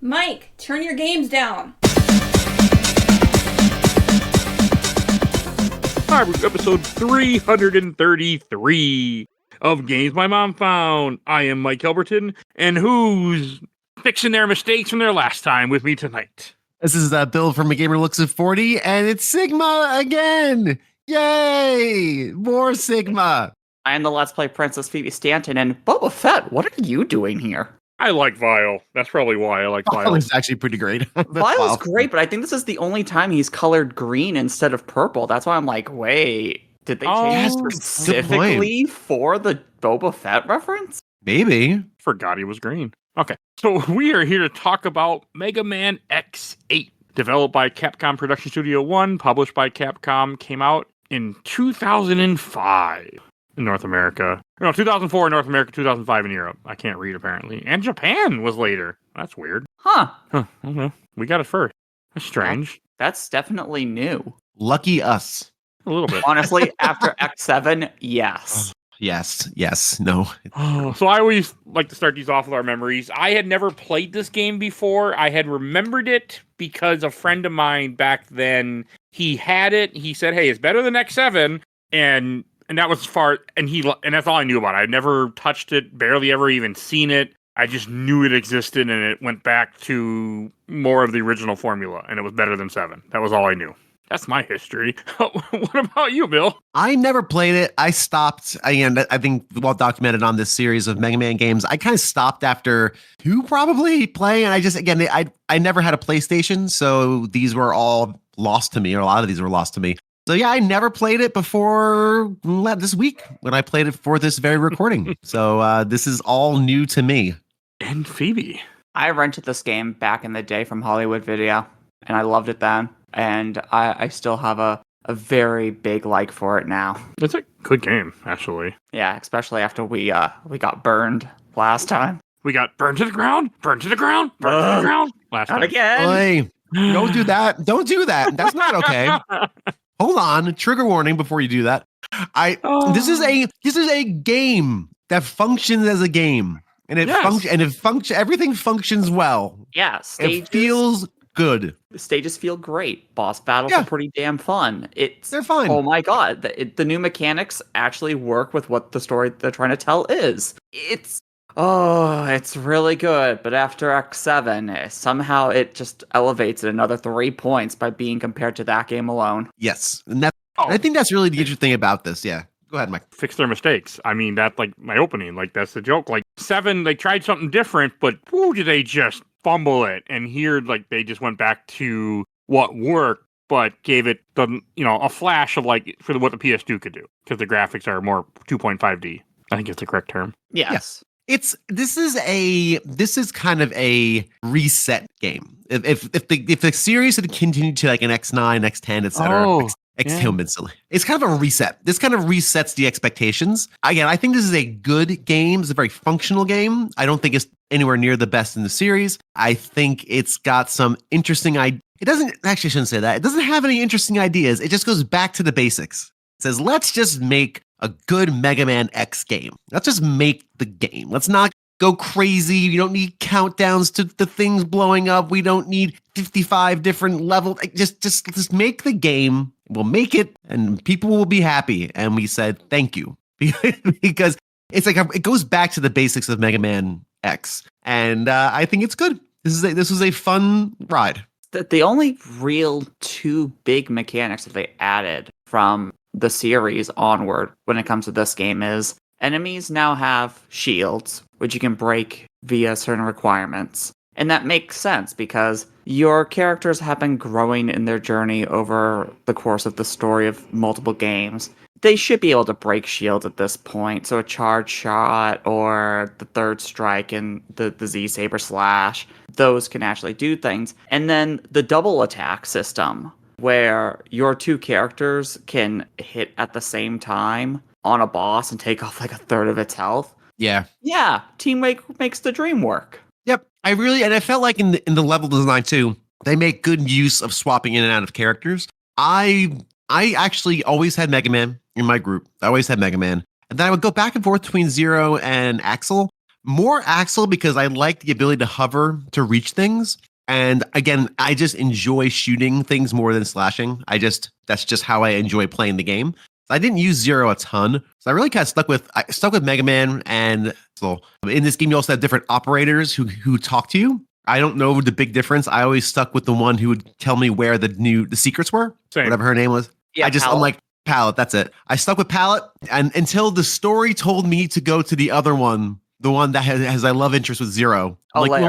Mike, turn your games down. Hi, episode 333 of Games My Mom Found. I am Mike Albertin, and who's fixing their mistakes from their last time with me tonight? This is Bill from MegaMan X6, and it's Sigma again! Yay! More Sigma! I am the Let's Play Princess Phoebe Stanton, and Boba Fett, what are you doing here? I like Vile. That's probably why I like Vile. Vile is actually pretty great. Vile is great, but I think this is the only time he's colored green instead of purple. That's why I'm like, wait, did they change specifically for the Boba Fett reference? Maybe. Forgot he was green. Okay, so we are here to talk about MegaMan X8, developed by Capcom Production Studio 1, published by Capcom, came out in 2005 in North America. No, 2004 in North America, 2005 in Europe. I can't read, apparently. And Japan was later. That's weird. Huh. Okay. We got it first. That's strange. That's definitely new. Lucky us. A little bit. Honestly, after X7, yes. Yes, no. Oh, so I always like to start these off with our memories. I had never played this game before. I had remembered it because a friend of mine back then, he had it. He said, hey, it's better than X7. And that was far, and that's all I knew about it. I'd never touched it, barely ever even seen it. I just knew it existed, and it went back to more of the original formula, and it was better than 7. That was all I knew. That's my history. What about you, Bill? I never played it. I stopped. I think well documented on this series of Mega Man games. I kind of stopped after 2 probably playing. And I never had a PlayStation, so these were all lost to me, or a lot of these were lost to me. So yeah, I never played it before this week when I played it for this very recording. So this is all new to me. And Phoebe. I rented this game back in the day from Hollywood Video, and I loved it then. And I still have a very big like for it now. It's a good game, actually. Yeah, especially after we got burned last time. We got burned to the ground, burned to the ground, burned to the ground last time. Not again. Oy, don't do that. Don't do that. That's not okay. Hold on. Trigger warning before you do that. This is a game that functions as a game. And everything functions well. Yeah, it feels good. The stages feel great. Boss battles are pretty damn fun. They're fine. Oh my god, the new mechanics actually work with what the story they're trying to tell is. It's really good. But after X7, somehow it just elevates it another 3 points by being compared to that game alone. Yes, and I think that's really the interesting thing about this. Yeah. Go ahead, Mike. Fix their mistakes. I mean, that's like my opening. Like, that's the joke. Like, 7, they tried something different, but whoo, did they just fumble it? And here, like, they just went back to what worked, but gave it a flash of like for what the PS2 could do, because the graphics are more 2.5D. I think it's the correct term. Yes. This is kind of a reset game. If the series had continued to like an X9, X10, etc. It's kind of a reset. This kind of resets the expectations. Again, I think this is a good game. It's a very functional game. I don't think it's anywhere near the best in the series. I think it's got some interesting ideas. I shouldn't say that. It doesn't have any interesting ideas. It just goes back to the basics. It says, let's just make a good Mega Man X game. Let's just make the game. Let's not go crazy. You don't need countdowns to the things blowing up. We don't need 55 different levels. Just make the game. We'll make it, and people will be happy. And we said thank you because it's like it goes back to the basics of Mega Man X, and I think it's good. This was a fun ride. The only real 2 big mechanics that they added from the series onward when it comes to this game is enemies now have shields, which you can break via certain requirements. And that makes sense because your characters have been growing in their journey over the course of the story of multiple games. They should be able to break shields at this point. So a charge shot or the third strike and the Z-Saber slash, those can actually do things. And then the double attack system, where your 2 characters can hit at the same time on a boss and take off like a third of its health. Yeah. Yeah, teamwork makes the dream work. Yep. I felt like in the level design too, they make good use of swapping in and out of characters. I actually always had Mega Man in my group. I always had Mega Man. And then I would go back and forth between Zero and Axel. More Axel because I like the ability to hover to reach things. And again, I just enjoy shooting things more than slashing. That's just how I enjoy playing the game. I didn't use Zero a ton, so I really kind of stuck with Mega Man. And so in this game, you also have different operators who talk to you. I don't know the big difference. I always stuck with the one who would tell me where the secrets were, whatever her name was. Yeah, I'm like Pallet. That's it. I stuck with Pallet, and until the story told me to go to the other one, the one that has I love interest with Zero. I'm like, well,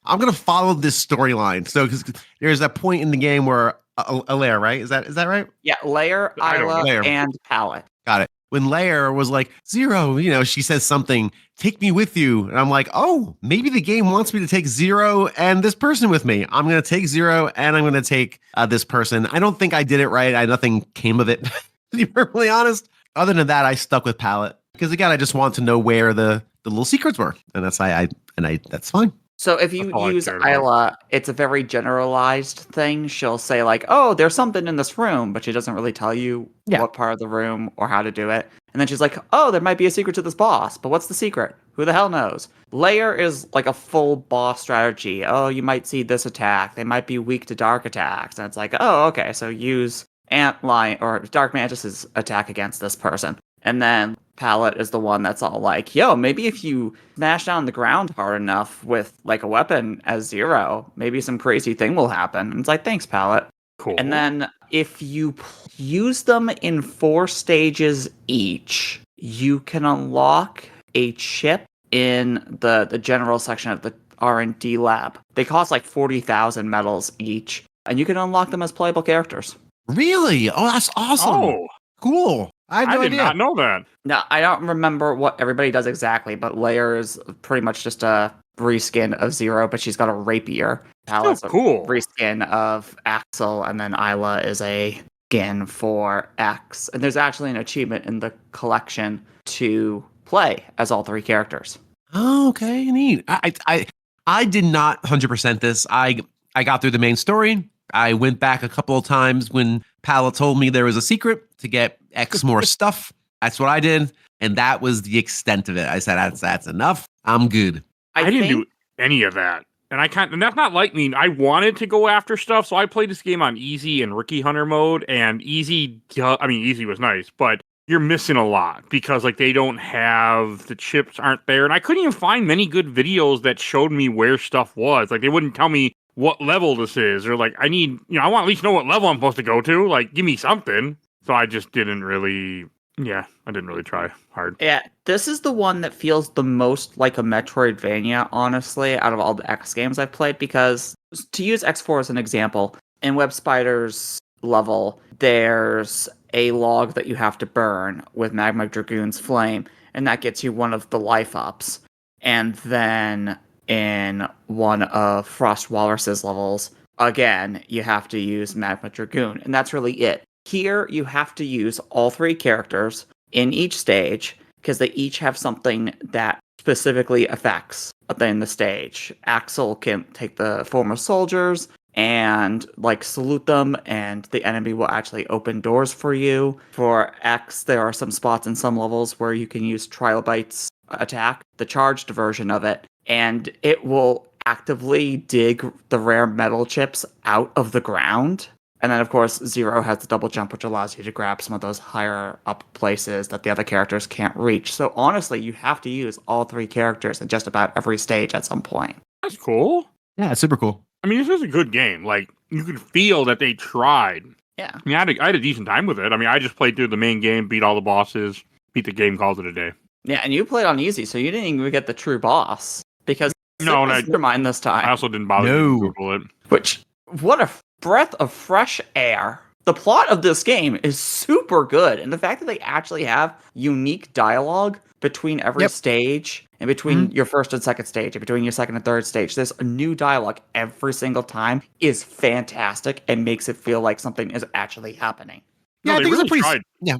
I'm gonna follow this storyline. So because there's that point in the game where Alaire, right? Is that right? Yeah, Lair, Isla, and Pallet. Got it. When Lair was like, Zero, she says something, take me with you. And I'm like, oh, maybe the game wants me to take Zero and this person with me. I'm going to take Zero and I'm going to take this person. I don't think I did it right. Nothing came of it, to be perfectly honest. Other than that, I stuck with Palette. Because again, I just want to know where the little secrets were. And that's why that's fine. So if you use Isla, it's a very generalized thing. She'll say like, oh, there's something in this room, but she doesn't really tell you what part of the room or how to do it. And then she's like, oh, there might be a secret to this boss, but what's the secret? Who the hell knows? Lair is like a full boss strategy. Oh, you might see this attack. They might be weak to dark attacks. And it's like, oh, okay, so use Antlion or Dark Mantis's attack against this person. And then Palette is the one that's all like, yo, maybe if you smash down the ground hard enough with like a weapon as Zero, maybe some crazy thing will happen. And it's like, thanks, Palette. Cool. And then if you use them in 4 stages each, you can unlock a chip in the general section of the R&D lab. They cost like 40,000 medals each, and you can unlock them as playable characters. Really? Oh, that's awesome. Oh, cool. I did not know that. No, I don't remember what everybody does exactly, but Lair is pretty much just a reskin of Zero, but she's got a rapier. Palette's cool. A reskin of Axel, and then Isla is a skin for X. And there's actually an achievement in the collection to play as all 3 characters. Oh, okay, neat. I did not 100% this. I got through the main story. I went back a couple of times when Palette told me there was a secret to get X more stuff. That's what I did, and that was the extent of it. I said, that's enough. I'm good. I didn't do any of that. And that's not like me. I wanted to go after stuff, so I played this game on easy and rookie hunter mode, and easy was nice, but you're missing a lot because like they don't have, the chips aren't there, and I couldn't even find many good videos that showed me where stuff was. Like they wouldn't tell me what level this is, or like I want at least know what level I'm supposed to go to. Like give me something. So I just didn't really try hard. Yeah, this is the one that feels the most like a Metroidvania, honestly, out of all the X games I've played, because to use X4 as an example, in Web Spider's level, there's a log that you have to burn with Magma Dragoon's Flame, and that gets you one of the life ups. And then in one of Frost Walrus's levels, again, you have to use Magma Dragoon, and that's really it. Here, you have to use all 3 characters in each stage, because they each have something that specifically affects in the stage. Axel can take the form of soldiers and like salute them, and the enemy will actually open doors for you. For X, there are some spots in some levels where you can use Trilobite's attack, the charged version of it, and it will actively dig the rare metal chips out of the ground. And then, of course, Zero has the double jump, which allows you to grab some of those higher up places that the other characters can't reach. So honestly, you have to use all 3 characters in just about every stage at some point. That's cool. Yeah, it's super cool. I mean, this is a good game. Like, you can feel that they tried. Yeah. I mean, I had a decent time with it. I mean, I just played through the main game, beat all the bosses, beat the game, called it a day. Yeah, and you played on easy, so you didn't even get the true boss. Because no, mine this time. I also didn't bother to Google it. Which, what a breath of fresh air. The plot of this game is super good, and the fact that they actually have unique dialogue between every stage, and between your first and second stage, and between your second and third stage, there's a new dialogue every single time, is fantastic, and makes it feel like something is actually happening. Yeah, no, I think really it's pretty. Tried. Yeah.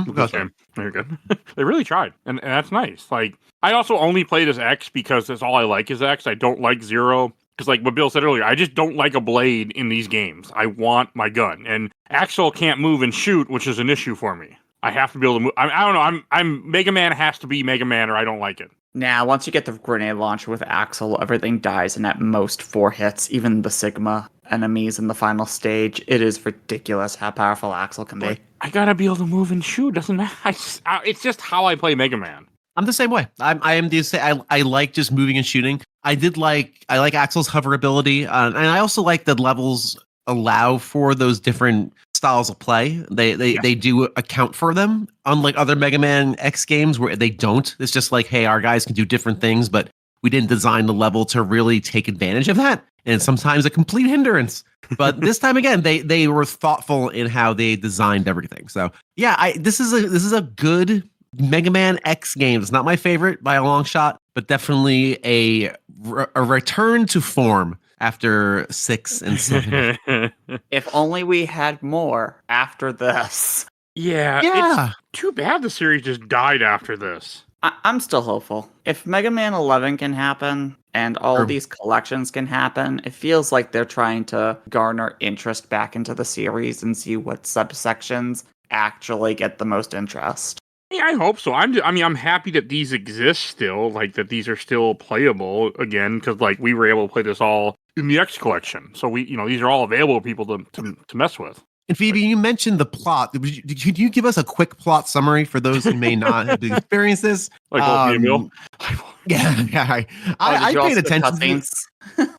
Okay. You're good. They really tried, and that's nice. Like, I also only played as X because that's all I like is X. I don't like Zero. Because like what Bill said earlier, I just don't like a blade in these games. I want my gun. And Axel can't move and shoot, which is an issue for me. I have to be able to move. I don't know. I'm Mega Man has to be Mega Man or I don't like it. Now, once you get the grenade launcher with Axel, everything dies in at most 4 hits, even the Sigma enemies in the final stage. It is ridiculous how powerful Axel can be. I gotta be able to move and shoot. Doesn't matter. It's just how I play Mega Man. I'm the same way. I am the same. I like just moving and shooting. I like Axel's hover ability, and I also like the levels allow for those different styles of play. They do account for them, unlike other Mega Man X games where they don't. It's just like, hey, our guys can do different things, but we didn't design the level to really take advantage of that. And sometimes a complete hindrance. But this time again, they were thoughtful in how they designed everything. So yeah, this is a good Mega Man X game. It's not my favorite by a long shot, but definitely a return to form after 6 and 7. If only we had more after this. Yeah, it's too bad the series just died after this. I'm still hopeful. If Mega Man 11 can happen and all these collections can happen, it feels like they're trying to garner interest back into the series and see what subsections actually get the most interest. Yeah, I hope so. I'm happy that these exist still, like that these are still playable again, because like we were able to play this all in the X collection. So these are all available to people to mess with. And Phoebe, you mentioned the plot. Could you give us a quick plot summary for those who may not have experienced this? Like Yeah. I paid attention.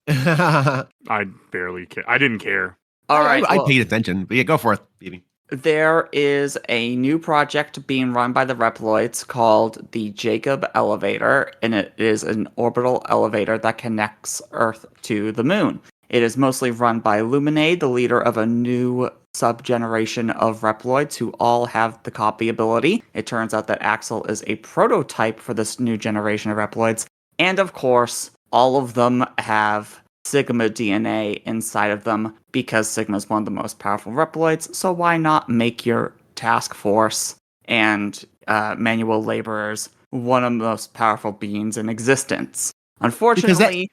I barely care. I didn't care. All right, I paid attention. But yeah, go for it, Phoebe. There is a new project being run by the Reploids called the Jacob Elevator, and it is an orbital elevator that connects Earth to the moon. It is mostly run by Lumine, the leader of a new sub-generation of Reploids who all have the copy ability. It turns out that Axel is a prototype for this new generation of Reploids. And of course, all of them have Sigma DNA inside of them because Sigma is one of the most powerful Reploids. So why not make your task force and manual laborers one of the most powerful beings in existence? Unfortunately,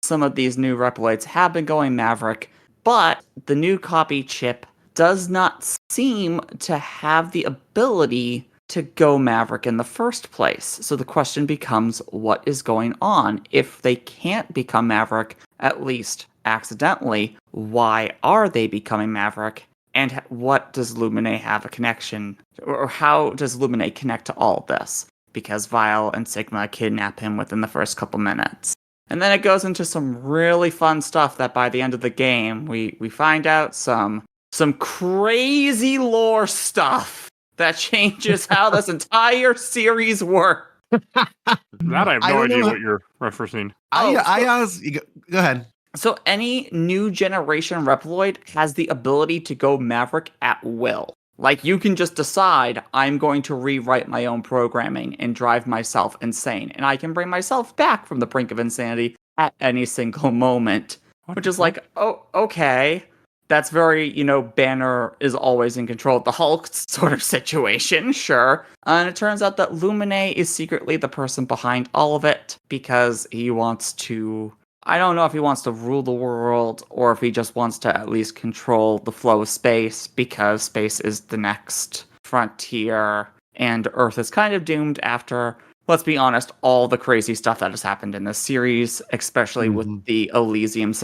some of these new Reploids have been going Maverick, but the new copy chip does not seem to have the ability to go Maverick in the first place. So the question becomes, what is going on? If they can't become Maverick, at least accidentally, why are they becoming Maverick? And what does Lumine have a connection, or how does Lumine connect to all of this? Because Vile and Sigma kidnap him within the first couple minutes. And then it goes into some really fun stuff that by the end of the game, we find out some crazy lore stuff that changes how this entire series works. That I have no idea what you're referencing. I honestly, go ahead. So any new generation Reploid has the ability to go Maverick at will. Like, you can just decide, I'm going to rewrite my own programming and drive myself insane. And I can bring myself back from the brink of insanity at any single moment. Which is like, oh, okay. That's very, Banner is always in control of the Hulk sort of situation, sure. And it turns out that Lumine is secretly the person behind all of it because he wants to... I don't know if he wants to rule the world or if he just wants to at least control the flow of space because space is the next frontier and Earth is kind of doomed after, let's be honest, all the crazy stuff that has happened in this series, especially with the Elysium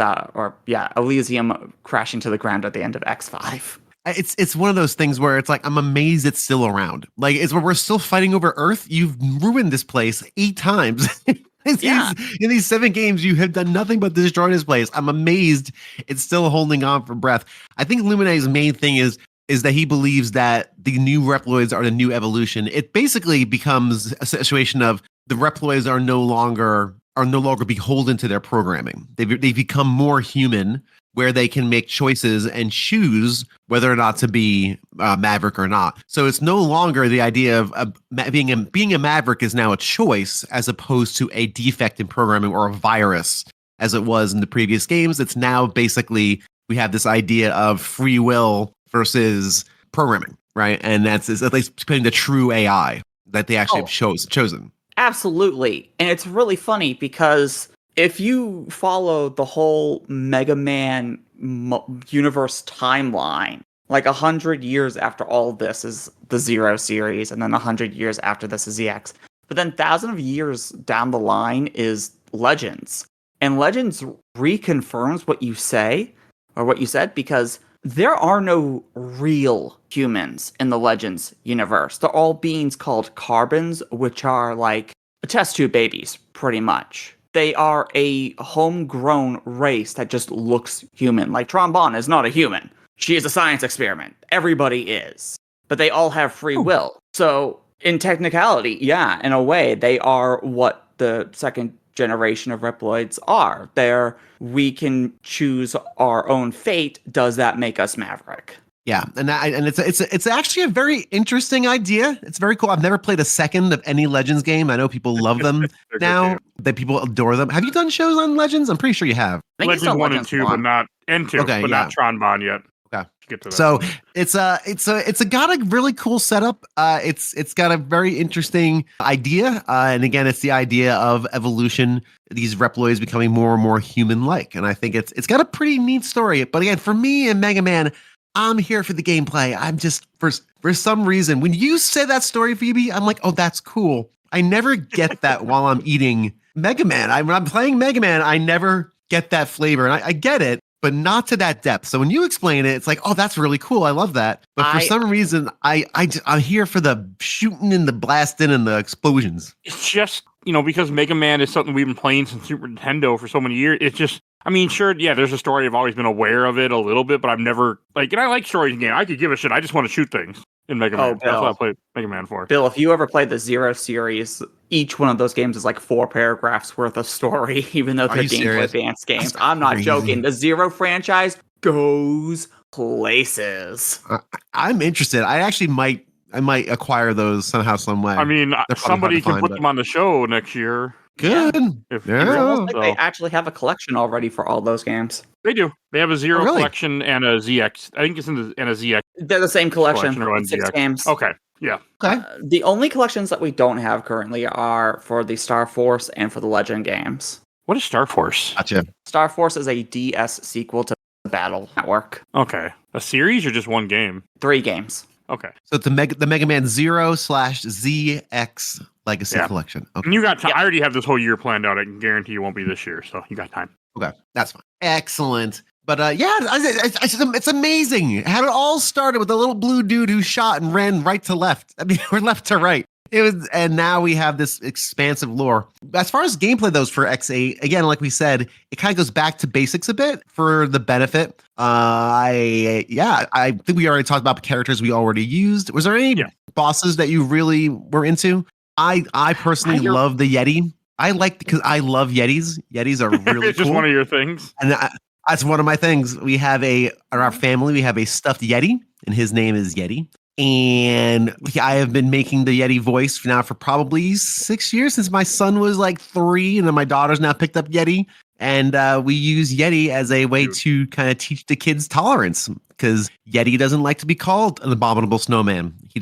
crashing to the ground at the end of X5. It's one of those things where it's like, I'm amazed it's still around. Like, it's where we're still fighting over Earth. You've ruined this place 8 times. In these 7 games, you have done nothing but destroy this place. I'm amazed it's still holding on for breath. I think Lumine's main thing is that he believes that the new Reploids are the new evolution. It basically becomes a situation of the Reploids are no longer beholden to their programming. They've become more human, where they can make choices and choose whether or not to be Maverick or not. So it's no longer the idea of being a Maverick is now a choice as opposed to a defect in programming or a virus as it was in the previous games. It's now basically we have this idea of free will versus programming, right? And that's at least putting the true AI that they actually have chosen. Absolutely. And it's really funny because if you follow the whole Mega Man universe timeline, like 100 years after all this is the Zero series, and then 100 years after this is the X, But then thousands of years down the line is Legends. And Legends reconfirms what you say, or what you said, because there are no real humans in the Legends universe. They're all beings called carbons, which are like test tube babies, pretty much. They are a homegrown race that just looks human. Like Trombone is not a human. She is a science experiment. Everybody is. But they all have free will. So in technicality, yeah, in a way, they are what the second generation of Reploids are. We can choose our own fate. Does that make us Maverick? Yeah, and it's actually a very interesting idea. It's very cool. I've never played a second of any Legends game. I know people love them now. That people adore them. Have you done shows on Legends? I'm pretty sure you have. Legends 1 and 2, but not and 2, but not Tron yet. Okay. Get to that. So it's got a really cool setup. It's got a very interesting idea. And again, it's the idea of evolution. These Reploids becoming more and more human-like. And I think it's got a pretty neat story. But again, for me and Mega Man, I'm here for the gameplay. I'm just for some reason, when you say that story, Phoebe, I'm like, oh, that's cool. I never get that while I'm eating Mega Man. When I'm playing Mega Man, I never get that flavor. And I get it, but not to that depth. So when you explain it, it's like, oh, that's really cool. I love that. But for some reason, I'm here for the shooting and the blasting and the explosions. It's just, because Mega Man is something we've been playing since Super Nintendo for so many years. It's just, sure, yeah, there's a story. I've always been aware of it a little bit, but I've never, and I like stories in games. I could give a shit. I just want to shoot things in Mega Man. That's what I played Mega Man for. Bill, if you ever played the Zero series, each one of those games is like 4 paragraphs worth of story, even though they're Game Boy Advance games. I'm not joking. The Zero franchise goes places. I'm interested. I actually might acquire those somehow, some way. Somebody can put them on the show next year. Good. They actually have a collection already for all those games. They do. They have a Zero collection and a ZX. I think it's in a ZX. They're the same collection. 6 games. Okay. Yeah. Okay. The only collections that we don't have currently are for the Star Force and for the Legend games. What is Star Force? Gotcha. Star Force is a DS sequel to Battle Network. Okay. A series or just one game? 3 games. Okay. So it's the Mega Man 0/ZX Legacy Collection. Okay. And you got time. I already have this whole year planned out. I can guarantee you won't be this year, so you got time. Okay. That's fine. Excellent. But it's amazing how it all started with a little blue dude who shot and ran right to left. Or left to right. And now we have this expansive lore. As far as gameplay goes for X8, again, like we said, it kind of goes back to basics a bit for the benefit. I think we already talked about the characters we already used. Was there any bosses that you really were into? I personally love the Yeti. Because I love Yetis. Yetis are really it's just one of your things. And that's one of my things. We have in our family, we have a stuffed Yeti, and his name is Yeti. And I have been making the Yeti voice now for probably 6 years, since my son was like 3, and then my daughter's now picked up Yeti. And we use Yeti as a way to kind of teach the kids tolerance, because Yeti doesn't like to be called an abominable snowman. He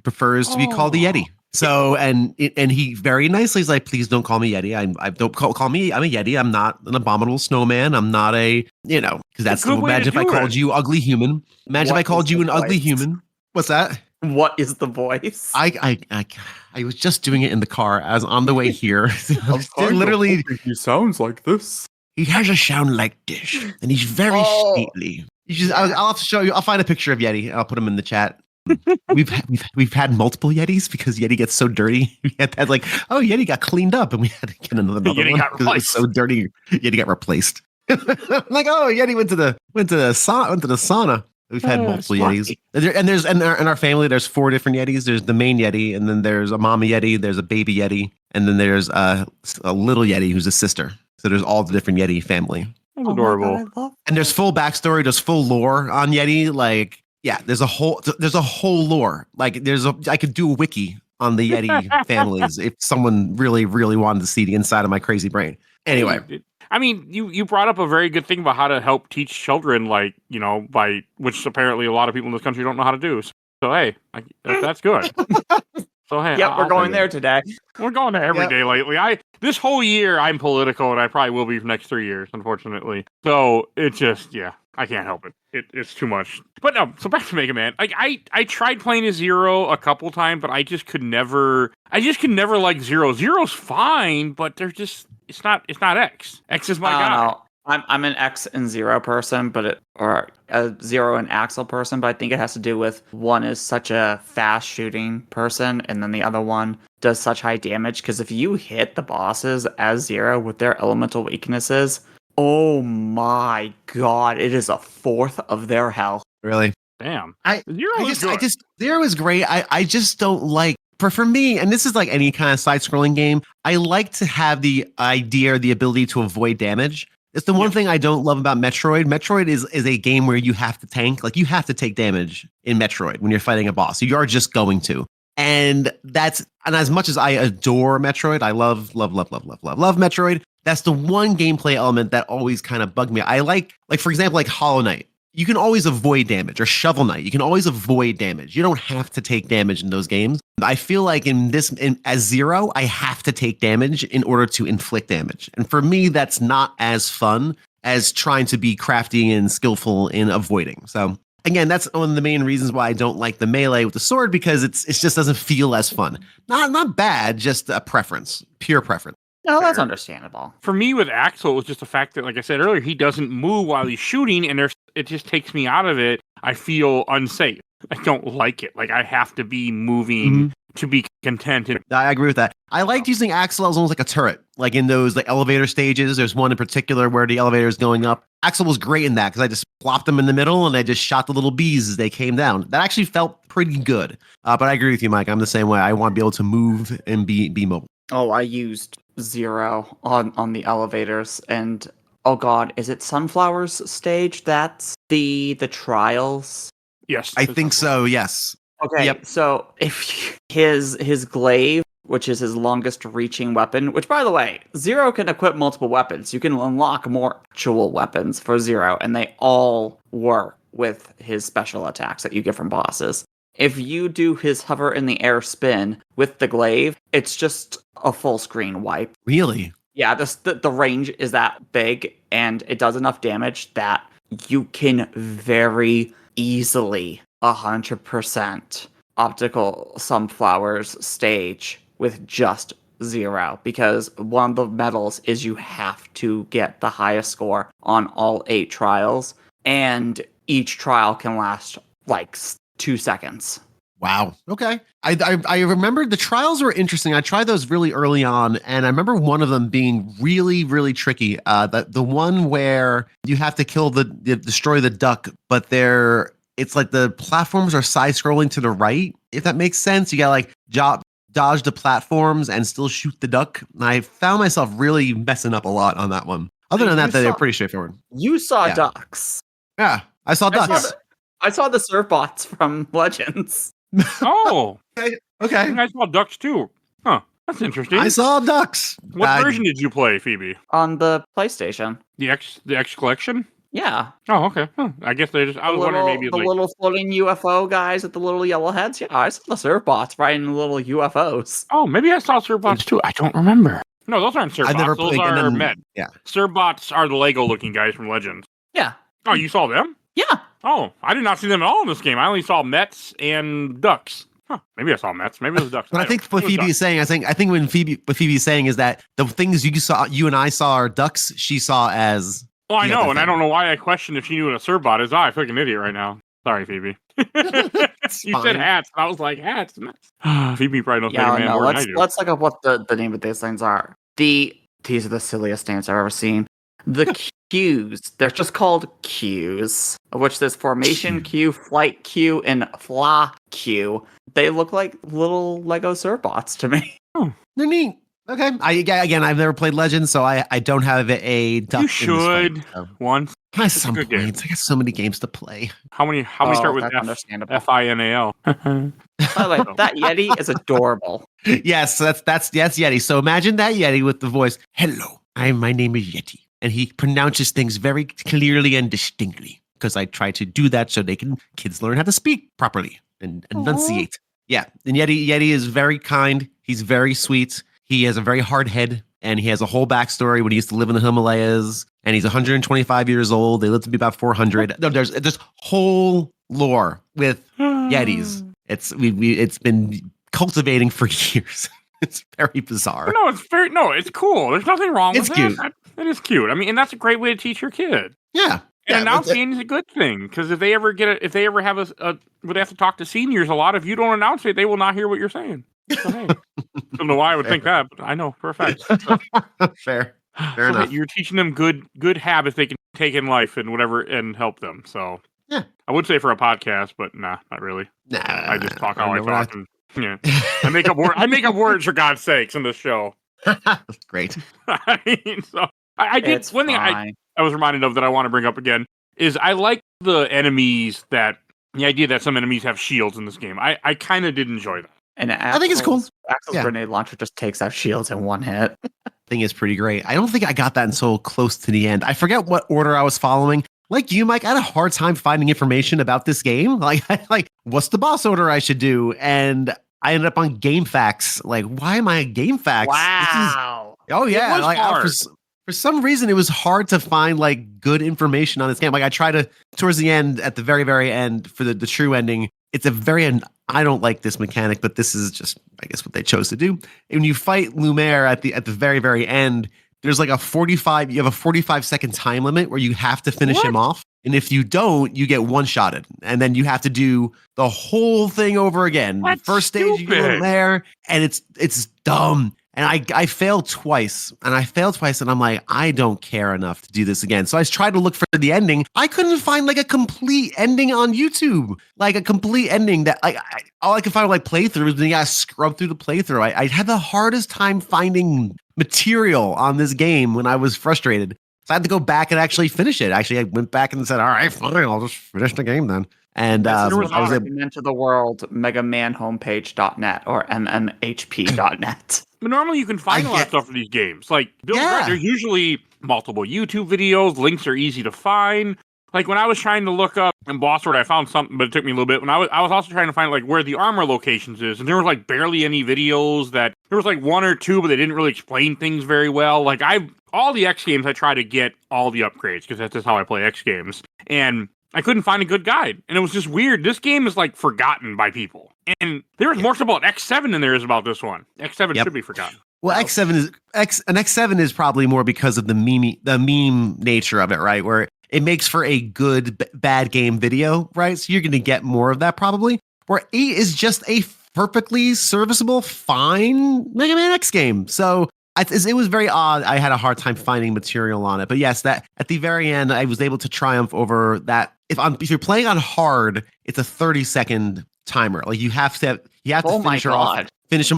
prefers to be called a Yeti. So, and he very nicely is like, please don't call me Yeti. I don't call me, I'm a Yeti. I'm not an abominable snowman. I'm not because that's, imagine if I called you ugly human. Imagine if I called you an ugly human. What's that? What is the voice? I was just doing it in the car as on the way here. Literally, he sounds like this. He has a sound like this, and he's very stately. I'll have to show you. I'll find a picture of Yeti. I'll put him in the chat. We've had multiple Yetis because Yeti gets so dirty. We had Yeti got cleaned up, and we had to get another Yeti one got because it was so dirty. Yeti got replaced. Yeti went to the sauna. We've had multiple Yetis. And there's in our family, there's 4 different Yetis. There's the main Yeti, and then there's a mama Yeti, there's a baby Yeti, and then there's a little Yeti who's a sister. So there's all the different Yeti family. That's adorable. And there's full backstory, there's full lore on Yeti. There's a whole lore. I could do a wiki on the Yeti families if someone really, really wanted to see the inside of my crazy brain. Anyway. You brought up a very good thing about how to help teach children, by which apparently a lot of people in this country don't know how to do. So, hey, that's good. So, hey, we're going there today. We're going there every day lately. This whole year I'm political, and I probably will be for the next 3 years, unfortunately. So it's just, I can't help it. It's too much. But no, so back to Mega Man. Like I tried playing a Zero a couple times, but I just could never like Zero. Zero's fine, but they're just it's not X. X is my guy. Know. I'm an X and Zero person, or a Zero and Axel person, but I think it has to do with one is such a fast shooting person, and then the other one does such high damage. Because if you hit the bosses as Zero with their elemental weaknesses, oh my god, it is a fourth of their health. Really? Damn. Zero is great. I just don't like for me, and this is like any kind of side-scrolling game. I like to have the idea or the ability to avoid damage. It's the one thing I don't love about Metroid. Metroid is a game where you have to tank. Like, you have to take damage in Metroid when you're fighting a boss. You are just going to. And as much as I adore Metroid, I love Metroid. That's the one gameplay element that always kind of bugged me. I like for example, like Hollow Knight. You can always avoid damage, or Shovel Knight. You can always avoid damage. You don't have to take damage in those games. I feel like as Zero, I have to take damage in order to inflict damage. And for me, that's not as fun as trying to be crafty and skillful in avoiding. So again, that's one of the main reasons why I don't like the melee with the sword, because it just doesn't feel as fun. Not bad, just a preference, pure preference. No, that's understandable. For me, with Axel, it was just the fact that, like I said earlier, he doesn't move while he's shooting, and it just takes me out of it. I feel unsafe. I don't like it. Like, I have to be moving to be content. I agree with that. I liked using Axel as almost like a turret, like in those like elevator stages. There's one in particular where the elevator is going up. Axel was great in that because I just plopped them in the middle and I just shot the little bees as they came down. That actually felt pretty good. But I agree with you, Mike. I'm the same way. I want to be able to move and be mobile. Oh, I used Zero on the elevators, and oh god, is it Sunflower's stage? That's the trials. Yes, I think so. Yes. Okay. Yep. So if his glaive, which is his longest reaching weapon, which by the way, Zero can equip multiple weapons. You can unlock more actual weapons for Zero, and they all work with his special attacks that you get from bosses. If you do his hover in the air spin with the glaive, it's just a full screen wipe. Really? Yeah, the range is that big, and it does enough damage that you can very easily 100% optical Sunflower's stage with just Zero, because one of the medals is you have to get the highest score on all 8 trials, and each trial can last like 2 seconds. Wow. Okay. I remember the trials were interesting. I tried those really early on, and I remember one of them being really, really tricky. The one where you have to destroy the duck, but it's like the platforms are side-scrolling to the right, if that makes sense. You got like dodge the platforms and still shoot the duck. And I found myself really messing up a lot on that one. Other than that, they're pretty straightforward. You saw ducks. Yeah, I saw ducks. I saw the surf bots from Legends. Oh, okay. I saw ducks too. Huh, that's interesting. I saw ducks. What version did you play, Phoebe? On the PlayStation. The X collection? Yeah. Oh, okay. Huh. I guess I was wondering maybe the little floating UFO guys with the little yellow heads. Yeah, I saw the surf bots riding the little UFOs. Oh, maybe I saw surf bots too. I don't remember. No, those aren't surf bots. Those are Met. Yeah. Surf bots are the Lego looking guys from Legends. Yeah. Oh, you saw them? Yeah. Oh, I did not see them at all in this game. I only saw Mets and ducks. Huh. Maybe I saw Mets. Maybe it was ducks. But I think what Phoebe is saying, I think what Phoebe is saying is that the things you and I saw are ducks. She saw as. Well, I know, and I don't know why I questioned if she knew what a surf bot is. I feel like an idiot right now. Sorry, Phoebe. You said hats. I was like, hats. Phoebe probably knows Mega Man more than I do. Let's look up what the name of these things are. These are the silliest names I've ever seen. The queues. They're just called queues, of which there's formation queue, flight queue, and fly queue. They look like little Lego surf bots to me. Oh, they're neat. Okay. I've never played Legends, so I don't have a duck. You should once. At some point. I got so many games to play. How many start with FINAL? By the way, that Yeti is adorable. Yes, that's Yeti. So imagine that Yeti with the voice. Hello, my name is Yeti. And he pronounces things very clearly and distinctly, because I try to do that so kids learn how to speak properly and enunciate. Yeah, and Yeti is very kind. He's very sweet. He has a very hard head, and he has a whole backstory when he used to live in the Himalayas, and he's 125 years old. They live to be about 400. No, there's this whole lore with Yetis. It's been cultivating for years. It's very bizarre. It's cool. There's nothing wrong with it. It's cute. It is cute. I mean, and that's a great way to teach your kid. Yeah. And announcing is a good thing, because if they ever have would have to talk to seniors a lot, if you don't announce it, they will not hear what you're saying. So, hey, I don't know why I would think that, but I know for a fact. So, Fair enough. You're teaching them good habits they can take in life and whatever, and help them. So yeah, I would say for a podcast, but nah, not really. Nah, I just talk how I talk. Yeah, I make up words for God's sakes in this show. Great. I mean, so I did It's one thing I was reminded of that I want to bring up again is I like the enemies the idea that some enemies have shields in this game. I kind of did enjoy that. And I think it's cool. Axel's grenade launcher just takes out shields in one hit. Thing is pretty great. I don't think I got that until close to the end. I forget what order I was following. Like you, Mike, I had a hard time finding information about this game. Like what's the boss order I should do? And I ended up on GameFAQs. Like, why am I at GameFAQs? Wow. Oh yeah, like for some reason it was hard to find like good information on this game. Like I tried to towards the end, at the very, very end for the true ending. It's a very end. I don't like this mechanic, but this is just, I guess, what they chose to do. And when you fight Lumiere at the very, very end, there's like you have a 45-second time limit where you have to finish him off. And if you don't, you get one-shotted. And then you have to do the whole thing over again. That's First stage, you go there, and it's dumb. And I failed twice, and I'm like, I don't care enough to do this again. So I tried to look for the ending. I couldn't find like a complete ending on YouTube, like a complete ending that all I could find were like playthroughs. Then you gotta scrub through the playthrough. I had the hardest time finding material on this game when I was frustrated. So I had to go back and actually finish it. Actually, I went back and said, all right, fine, I'll just finish the game then. And I was able to the world megamanhomepage.net or mmhp.net. But normally you can find a lot of stuff for these games. Like, there's usually multiple YouTube videos. Links are easy to find. Like, when I was trying to look up in Boss Sword, I found something, but it took me a little bit. When I was also trying to find, like, where the armor locations is, and there was, like, barely any videos there was, like, one or two, but they didn't really explain things very well. Like, all the X games, I try to get all the upgrades, because that's just how I play X games. And I couldn't find a good guide. And it was just weird. This game is, like, forgotten by people. And there was more stuff about X7 than there is about this one. X7 should be forgotten. Well, X7 is probably more because of the meme nature of it, right? Where it makes for a good bad game video, right? So you're going to get more of that probably. Where 8 is just a perfectly serviceable, fine Mega Man X game. So it was very odd. I had a hard time finding material on it, but yes, that at the very end, I was able to triumph over that. If you're playing on hard, it's a 30-second timer. Like you have to finish him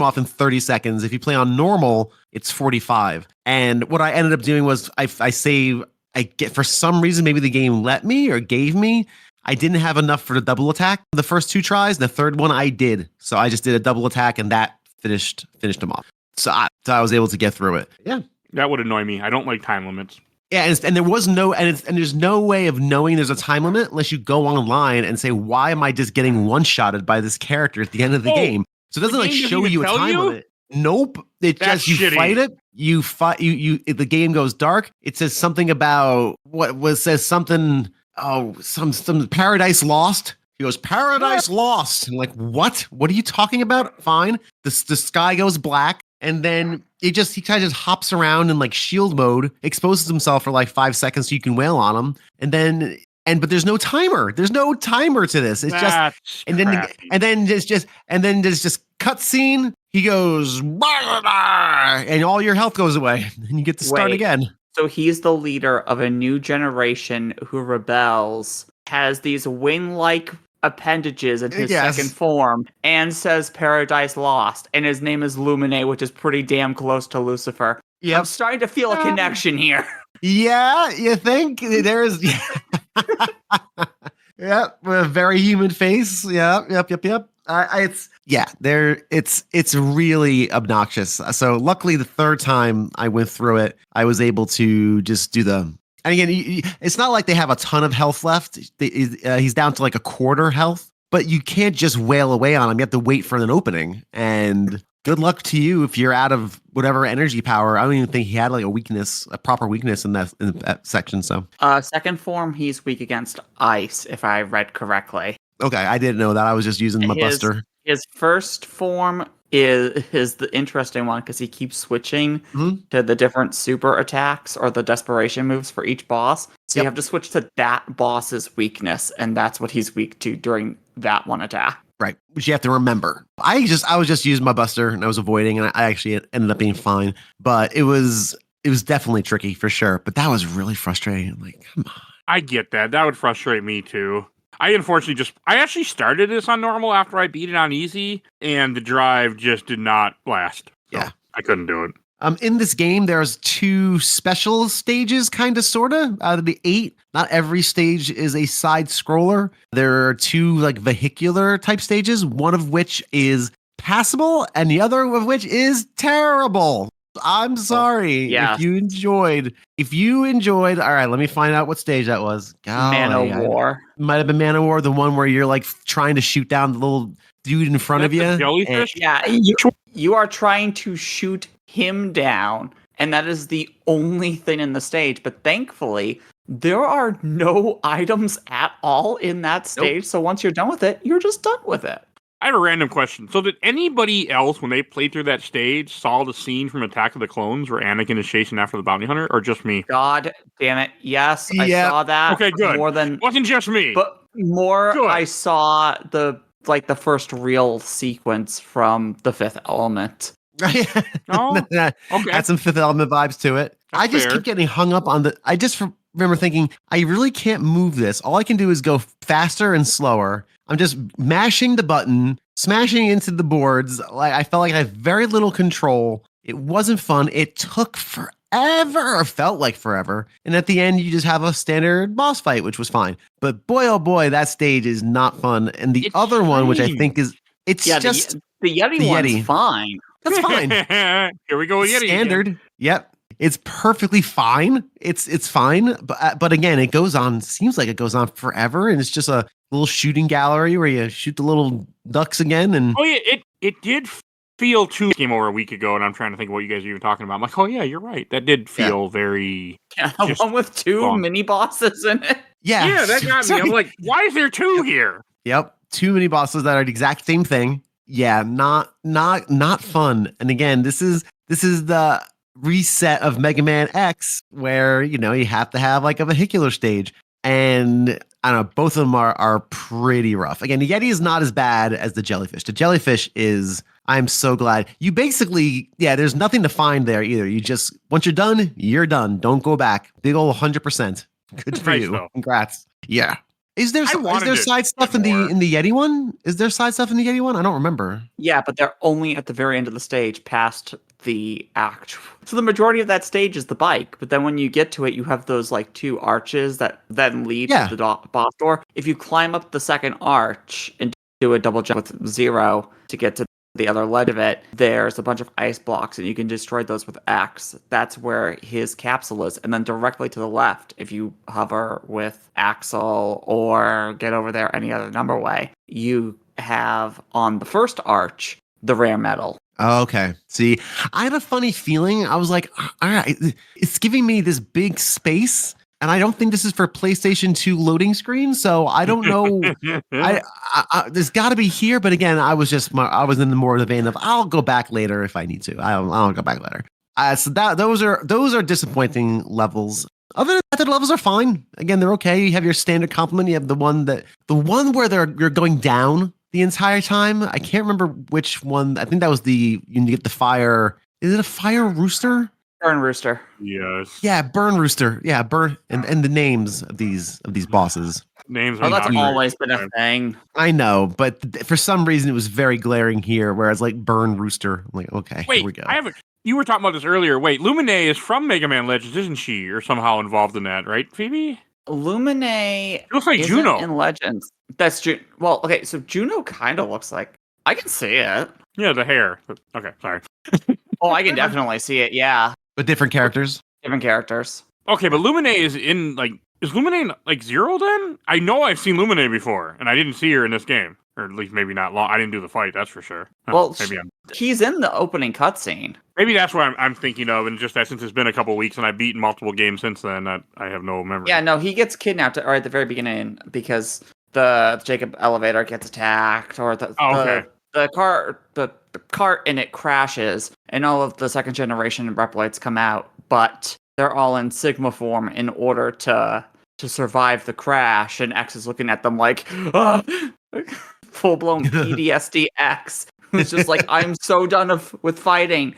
off in 30 seconds. If you play on normal, it's 45. And what I ended up doing was for some reason, maybe the game let me or gave me, I didn't have enough for the double attack the first two tries. The third one I did. So I just did a double attack and that finished him off. So I was able to get through it. Yeah. That would annoy me. I don't like time limits. Yeah, and there's no way of knowing there's a time limit unless you go online and say, why am I just getting one-shotted by this character at the end of the game? So it doesn't like show you a time limit. Nope. It That's just shitty. Fight it. You fight. The game goes dark. It says something about some Paradise Lost. He goes, Paradise Lost. And like, what? What are you talking about? Fine. The sky goes black. And then he kind of just hops around in like shield mode, exposes himself for like 5 seconds so you can wail on him. But there's no timer. There's no timer to this. It's and then there's just cutscene. He goes, and all your health goes away. And you get to start again. So he's the leader of a new generation who rebels, has these wing-like appendages in his second form, and says Paradise Lost, and his name is Lumine, which is pretty damn close to Lucifer. Yep. I'm starting to feel a connection here. Yeah, you think? There's yep, a very human face. Yep. It's really obnoxious. So luckily the third time I went through it, I was able to just do the. And again, it's not like they have a ton of health left. He's down to like a quarter health, but you can't just wail away on him. You have to wait for an opening and good luck to you if you're out of whatever energy power. I don't even think he had like a proper weakness in that section. So, second form, he's weak against ice, if I read correctly. okay, I didn't know that. I was just using my buster. His first form is the interesting one because he keeps switching to the different super attacks or the desperation moves for each boss. So you have to switch to that boss's weakness, and that's what he's weak to during that one attack. Right, which you have to remember. I was just using my buster and I was avoiding, and I actually ended up being fine. But it was definitely tricky for sure. But that was really frustrating. I'm like, come on. I get that. That would frustrate me too. I actually started this on normal after I beat it on easy, and the drive just did not last. So yeah, I couldn't do it. In this game, there's 2 special stages, kind of, sort of, out of the 8. Not every stage is a side scroller. There are 2 like vehicular type stages, one of which is passable, and the other of which is terrible. I'm sorry if you enjoyed. All right, let me find out what stage that was. Man of War. Might have been Man of War, the one where you're like trying to shoot down the little dude in front of you. Jellyfish? You are trying to shoot him down, and that is the only thing in the stage. But thankfully, there are no items at all in that stage. So once you're done with it, you're just done with it. I have a random question. So did anybody else, when they played through that stage, saw the scene from Attack of the Clones where Anakin is chasing after the bounty hunter, or just me? God damn it. Yes, I saw that. Okay, good. It wasn't just me. But more, good. I saw the first real sequence from The Fifth Element. Oh, okay. Had some Fifth Element vibes to it. That's I just keep getting hung up on I just remember thinking, I really can't move this. All I can do is go faster and slower. I'm just mashing the button, smashing into the boards. Like I felt like I had very little control. It wasn't fun. It took forever, or felt like forever. And at the end, you just have a standard boss fight, which was fine. But boy, oh boy, that stage is not fun. And the other one, which I think is, the Yeti one's fine. That's fine. Here we go with Yeti. Standard. Again. Yep. It's perfectly fine. It's fine. But again, it goes on, seems like it goes on forever. And it's just a little shooting gallery where you shoot the little ducks again. And oh yeah, it did feel too came over a week ago, and I'm trying to think of what you guys are even talking about. I'm like, oh yeah, you're right. That did feel very one with 2 mini bosses in it. Yeah, that got me. I'm like, why is there 2 here? Yep, 2 mini bosses that are the exact same thing. Yeah, not fun. And again, this is the reset of MegaMan X, where you have to have like a vehicular stage. And I don't know, both of them are pretty rough. Again, the Yeti is not as bad as the jellyfish. The jellyfish is, I'm so glad. You basically, there's nothing to find there either. You just, once you're done, you're done. Don't go back. Big ol' 100%. Good for you. Though. Congrats. Yeah. Is there side stuff in the Yeti one? Is there side stuff in the Yeti one? I don't remember. Yeah, but they're only at the very end of the stage, past the actual. So the majority of that stage is the bike, but then when you get to it, you have those like 2 arches that then lead to the boss door. If you climb up the second arch and do a double jump with 0 to get to the other ledge of it, there's a bunch of ice blocks, and you can destroy those with X. That's where his capsule is. And then directly to the left, if you hover with Axel or get over there any other number way, you have on the first arch the rare metal. Oh, okay. See, I had a funny feeling. I was like, all right, it's giving me this big space, and I don't think this is for PlayStation 2 loading screen, so I don't know. I there's got to be here, but again, I was in the more of the vein of I'll go back later if I need to. I'll go back later. So those are disappointing levels. Other than that, the levels are fine. Again, they're okay. You have your standard complement. You have the one where you're going down the entire time. I can't remember which one. I think that was you get the fire. Is it a fire rooster? Burn Rooster. Yes. Yeah, Burn Rooster. Yeah, Burn and the names of these bosses. Names are that's not always been a thing. I know, but for some reason it was very glaring here, whereas like Burn Rooster. I'm like, okay, wait, here we go. You were talking about this earlier. Wait, Lumine is from Mega Man Legends, isn't she? Or somehow involved in that, right, Phoebe? Lumine looks like Juno in Legends. That's Juno. Well, okay, so Juno kind of looks like, I can see it. Yeah, the hair. Okay, sorry. Oh, I can definitely see it. Yeah. But different characters. Different characters. Okay, but Lumine is in like Is Lumine like Zero then? I know I've seen Lumine before, and I didn't see her in this game. Or at least maybe not long. I didn't do the fight, that's for sure. Well, maybe he's in the opening cutscene. maybe that's what I'm thinking of, and just that since it's been a couple weeks and I've beaten multiple games since then, I have no memory. Yeah, no, he gets kidnapped right at the very beginning because the Jacob elevator gets attacked, or the cart in it crashes, and all of the second generation Replites come out, but they're all in Sigma form in order to survive the crash, and X is looking at them like, full-blown PTSD X, who's just like, I'm so done with fighting.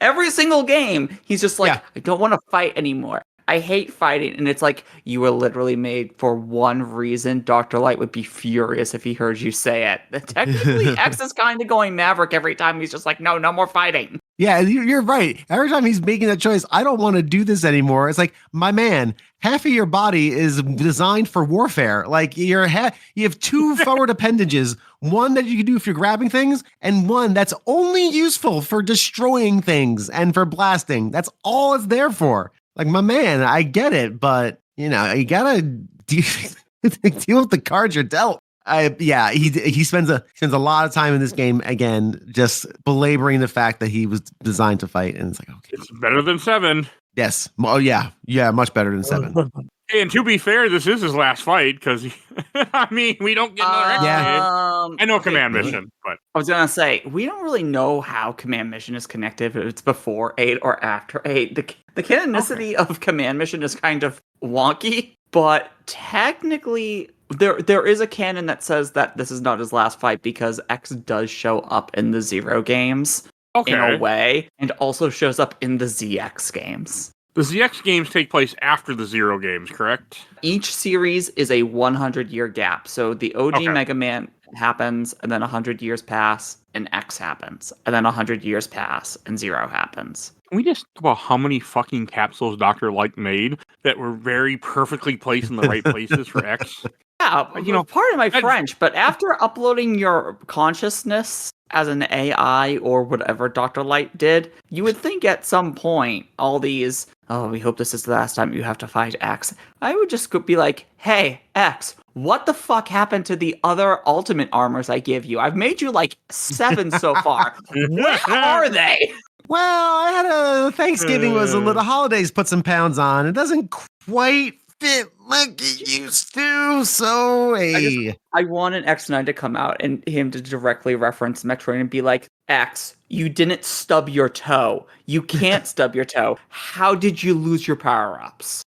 Every single game, he's just like, I don't want to fight anymore. I hate fighting. And it's like, you were literally made for one reason. Dr. Light would be furious if he heard you say it. Technically, X is kind of going Maverick every time. He's just like, no more fighting. Yeah, you're right. Every time he's making that choice, I don't want to do this anymore. It's like, my man, half of your body is designed for warfare. Like you have two forward appendages, one that you can do if you're grabbing things, and one that's only useful for destroying things and for blasting. That's all it's there for. Like, my man, I get it, but you gotta deal with the cards you're dealt. He spends a lot of time in this game, again, just belaboring the fact that he was designed to fight, and it's like, okay, it's better than 7. Yes. Oh yeah, much better than 7. Hey, and to be fair, this is his last fight because I mean, we don't get another X game. I know Command Mission, but I was gonna say we don't really know how Command Mission is connected. If it's before 8 or after 8. The canonicity of Command Mission is kind of wonky, but technically there is a canon that says that this is not his last fight because X does show up in the Zero games in a way, and also shows up in the ZX games. The ZX games take place after the Zero games, correct? Each series is a 100-year gap. So the OG Mega Man happens, and then 100 years pass, and X happens. And then 100 years pass, and Zero happens. Can we just talk about how many fucking capsules Dr. Light made that were very perfectly placed in the right places for X? Yeah, pardon my French, but after uploading your consciousness as an AI or whatever Dr. Light did, you would think at some point all these, we hope this is the last time you have to fight X. I would just be like, hey, X, what the fuck happened to the other ultimate armors I give you? I've made you like 7 so far. Where are they? Well, I had a Thanksgiving the holidays put some pounds on. It doesn't quite fit like it used to, so I want an X9 to come out and him to directly reference Metroid and be like, X, you didn't stub your toe. You can't stub your toe. How did you lose your power-ups?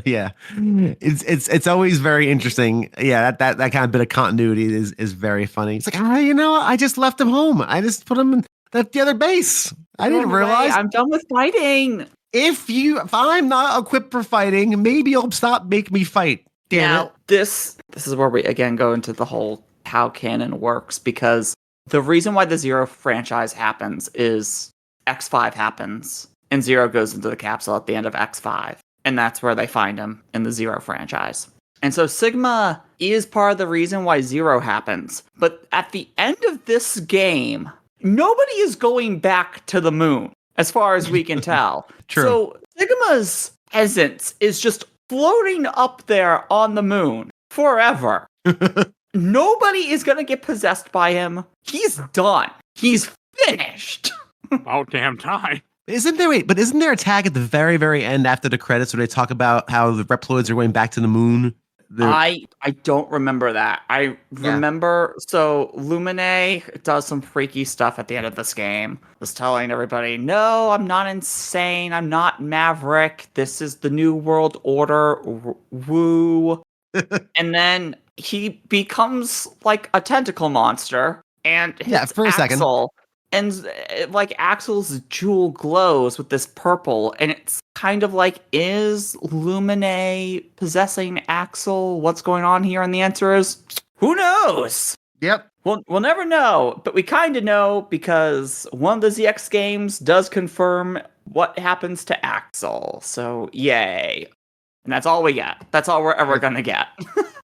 Yeah. It's always very interesting. Yeah, that kind of bit of continuity is very funny. It's like, I just left him home. I just put him in the other base. I didn't realize. I'm done with fighting. If I'm not equipped for fighting, maybe you'll stop making me fight. Damn it. This is where we again go into the whole how canon works, because the reason why the Zero franchise happens is X5 happens and Zero goes into the capsule at the end of X5, and that's where they find him in the Zero franchise. And so Sigma is part of the reason why Zero happens, but at the end of this game, nobody is going back to the moon, as far as we can tell. True. So Sigma's essence is just floating up there on the moon forever. Nobody is going to get possessed by him. He's done. He's finished. About damn time. Isn't there a tag at the very, very end after the credits where they talk about how the Reploids are going back to the moon? I don't remember that. I remember, so Lumine does some freaky stuff at the end of this game. Was telling everybody, no, I'm not insane. I'm not Maverick. This is the New World Order. Woo. And then he becomes like a tentacle monster and hits for a second. And like Axel's jewel glows with this purple, and it's kind of like, is Lumine possessing Axel? What's going on here? And the answer is, who knows? Yep. We'll never know, but we kind of know because one of the ZX games does confirm what happens to Axel. So yay. And that's all we get. That's all we're ever gonna get.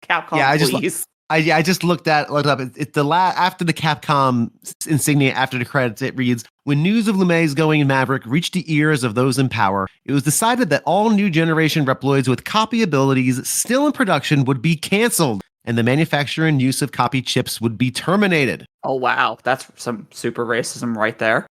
Capcom, please. I just looked up. It's the after the Capcom insignia after the credits. It reads, "When news of LeMay's going in Maverick reached the ears of those in power, it was decided that all new generation Reploids with copy abilities still in production would be canceled, and the manufacture and use of copy chips would be terminated." Oh wow, that's some super racism right there.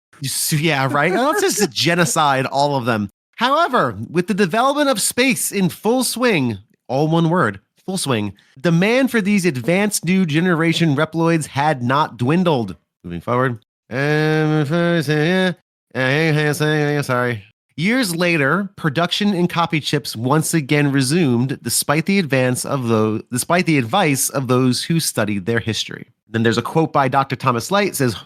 Yeah, right. Let's just genocide all of them. However, with the development of space in full swing, all one word, full swing, demand for these advanced new generation Reploids had not dwindled. Moving forward. Sorry. Years later, production in copy chips once again resumed, despite the advice of those who studied their history. Then there's a quote by Dr. Thomas Light. It says,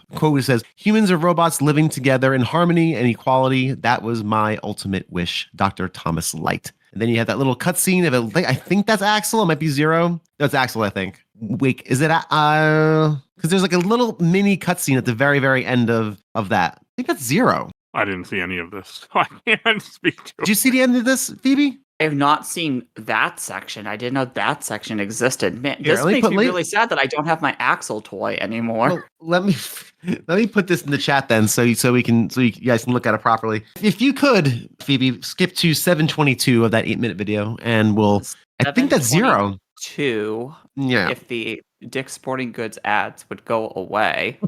"Humans and robots living together in harmony and equality. That was my ultimate wish." Dr. Thomas Light. And then you have that little cutscene of it. I think that's Axel. It might be Zero. That's Axel, I think. Wait, is it? Because there's like a little mini cutscene at the very, very end of that. I think that's Zero. I didn't see any of this. I can't speak to it. Did you see the end of this, Phoebe? I have not seen that section. I didn't know that section existed. Man, Here, this makes me really sad that I don't have my Axel toy anymore. Well, let me put this in the chat then, so you guys can look at it properly. If you could, Phoebe, skip to 7:22 of that 8-minute video, and I think that's Zero. 7:22. Yeah, If the Dick's Sporting Goods ads would go away,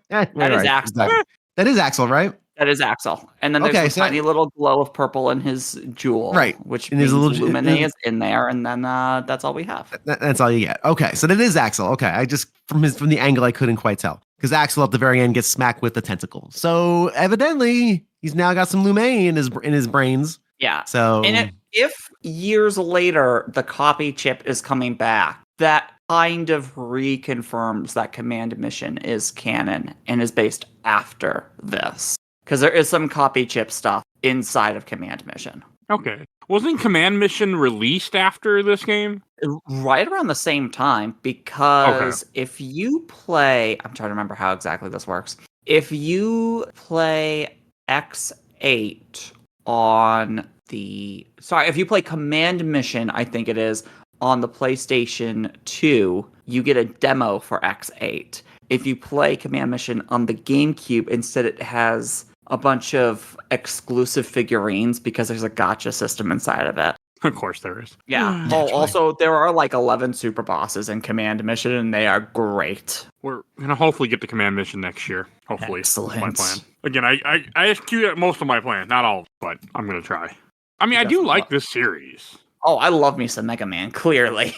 that is Axel. Exactly. That is Axel, right? That is Axel. And then there's a tiny little glow of purple in his jewel. Right. Which and means little Lumine is in there, and then that's all we have. That's all you get. Okay, so that is Axel. Okay, I just from the angle I couldn't quite tell. Because Axel at the very end gets smacked with the tentacle. So evidently he's now got some Lumine in his brains. Yeah. So and if years later the copy chip is coming back, that kind of reconfirms that Command Mission is canon and is based after this. Because there is some copy chip stuff inside of Command Mission. Okay. Wasn't Command Mission released after this game? Right around the same time, because if you play... I'm trying to remember how exactly this works. If you play X8 on the... Sorry, if you play Command Mission, I think it is, on the PlayStation 2, you get a demo for X8. If you play Command Mission on the GameCube, instead it has a bunch of exclusive figurines because there's a gacha system inside of it. Of course there is. Yeah. Also, there are like 11 super bosses in Command Mission, and they are great. We're going to hopefully get the Command Mission next year. Hopefully. Excellent. That's my plan. Again, I executed most of my plan. Not all, but I'm going to try. I mean, I do like this series. Oh, I love me some Mega Man, clearly.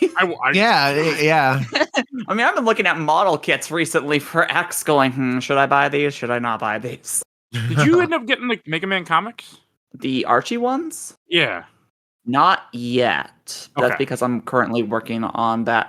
Yeah. I mean, I've been looking at model kits recently for X going, should I buy these? Should I not buy these? Did you end up getting the Mega Man comics? The Archie ones? Yeah. Not yet. That's Okay. because I'm currently working on the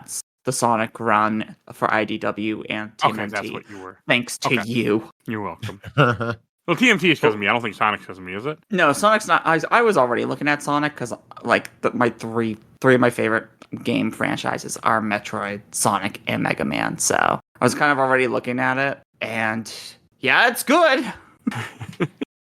Sonic run for IDW and TMNT. Okay, that's what you were. Thanks to you. You're welcome. Well, TMT is because of me. I don't think Sonic's because of me, is it? No, Sonic's not. I was already looking at Sonic because, like, my three of my favorite game franchises are Metroid, Sonic, and Mega Man. So I was kind of already looking at it, and yeah, it's good.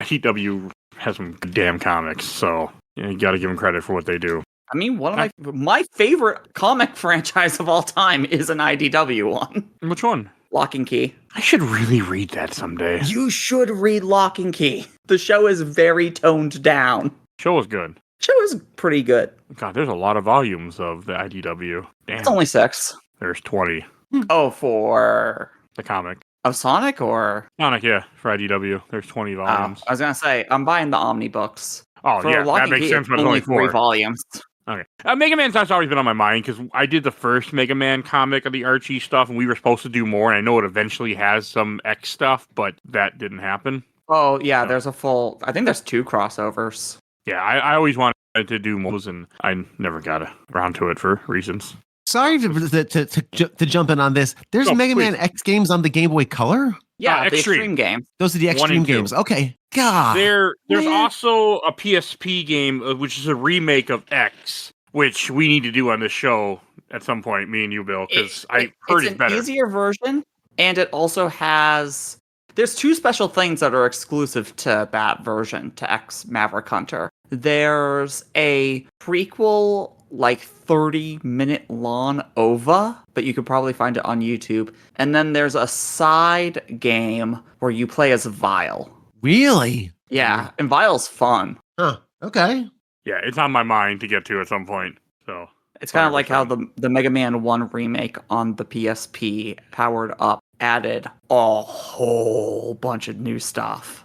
IDW has some damn comics, so you got to give them credit for what they do. I mean, one of my favorite comic franchise of all time is an IDW one. Which one? Lock and Key. I should really read that someday. You should read Lock and Key. The show is very toned down. Show was good. Show is pretty good. God, there's a lot of volumes of the IDW. Damn. It's only 6. There's 20. Oh, for The comic. of Sonic or Sonic, yeah, for IDW. There's 20 volumes. I was gonna say I'm buying the Omni books. Oh, For yeah, Lock that and makes Key, sense, it's but it's only 3 4. volumes. Okay. Mega Man's always been on my mind because I did the first Mega Man comic of the Archie stuff, and we were supposed to do more. And I know it eventually has some X stuff, but that didn't happen. Oh yeah, there's a full. I think there's 2 crossovers. Yeah, I always wanted to do more, and I never got around to it for reasons. Sorry to jump in on this. There's Mega Man X games on the Game Boy Color? Yeah, the Extreme. Extreme game. Those are the 1 Extreme and 2. games. Okay. God. There's man. also a PSP game, which is a remake of X, which we need to do on this show at some point, me and you, Bill, because I heard it's better. It's an easier version, and it also has... There's 2 special things that are exclusive to that version, to X Maverick Hunter. There's a prequel like 30-minute long OVA, but you could probably find it on YouTube. And then there's a side game where you play as Vile. Really? Yeah, and Vile's fun. Huh. Okay. Yeah, it's on my mind to get to at some point. So It's kind of like how 100%. the Mega Man 1 remake on the PSP powered up added a whole bunch of new stuff.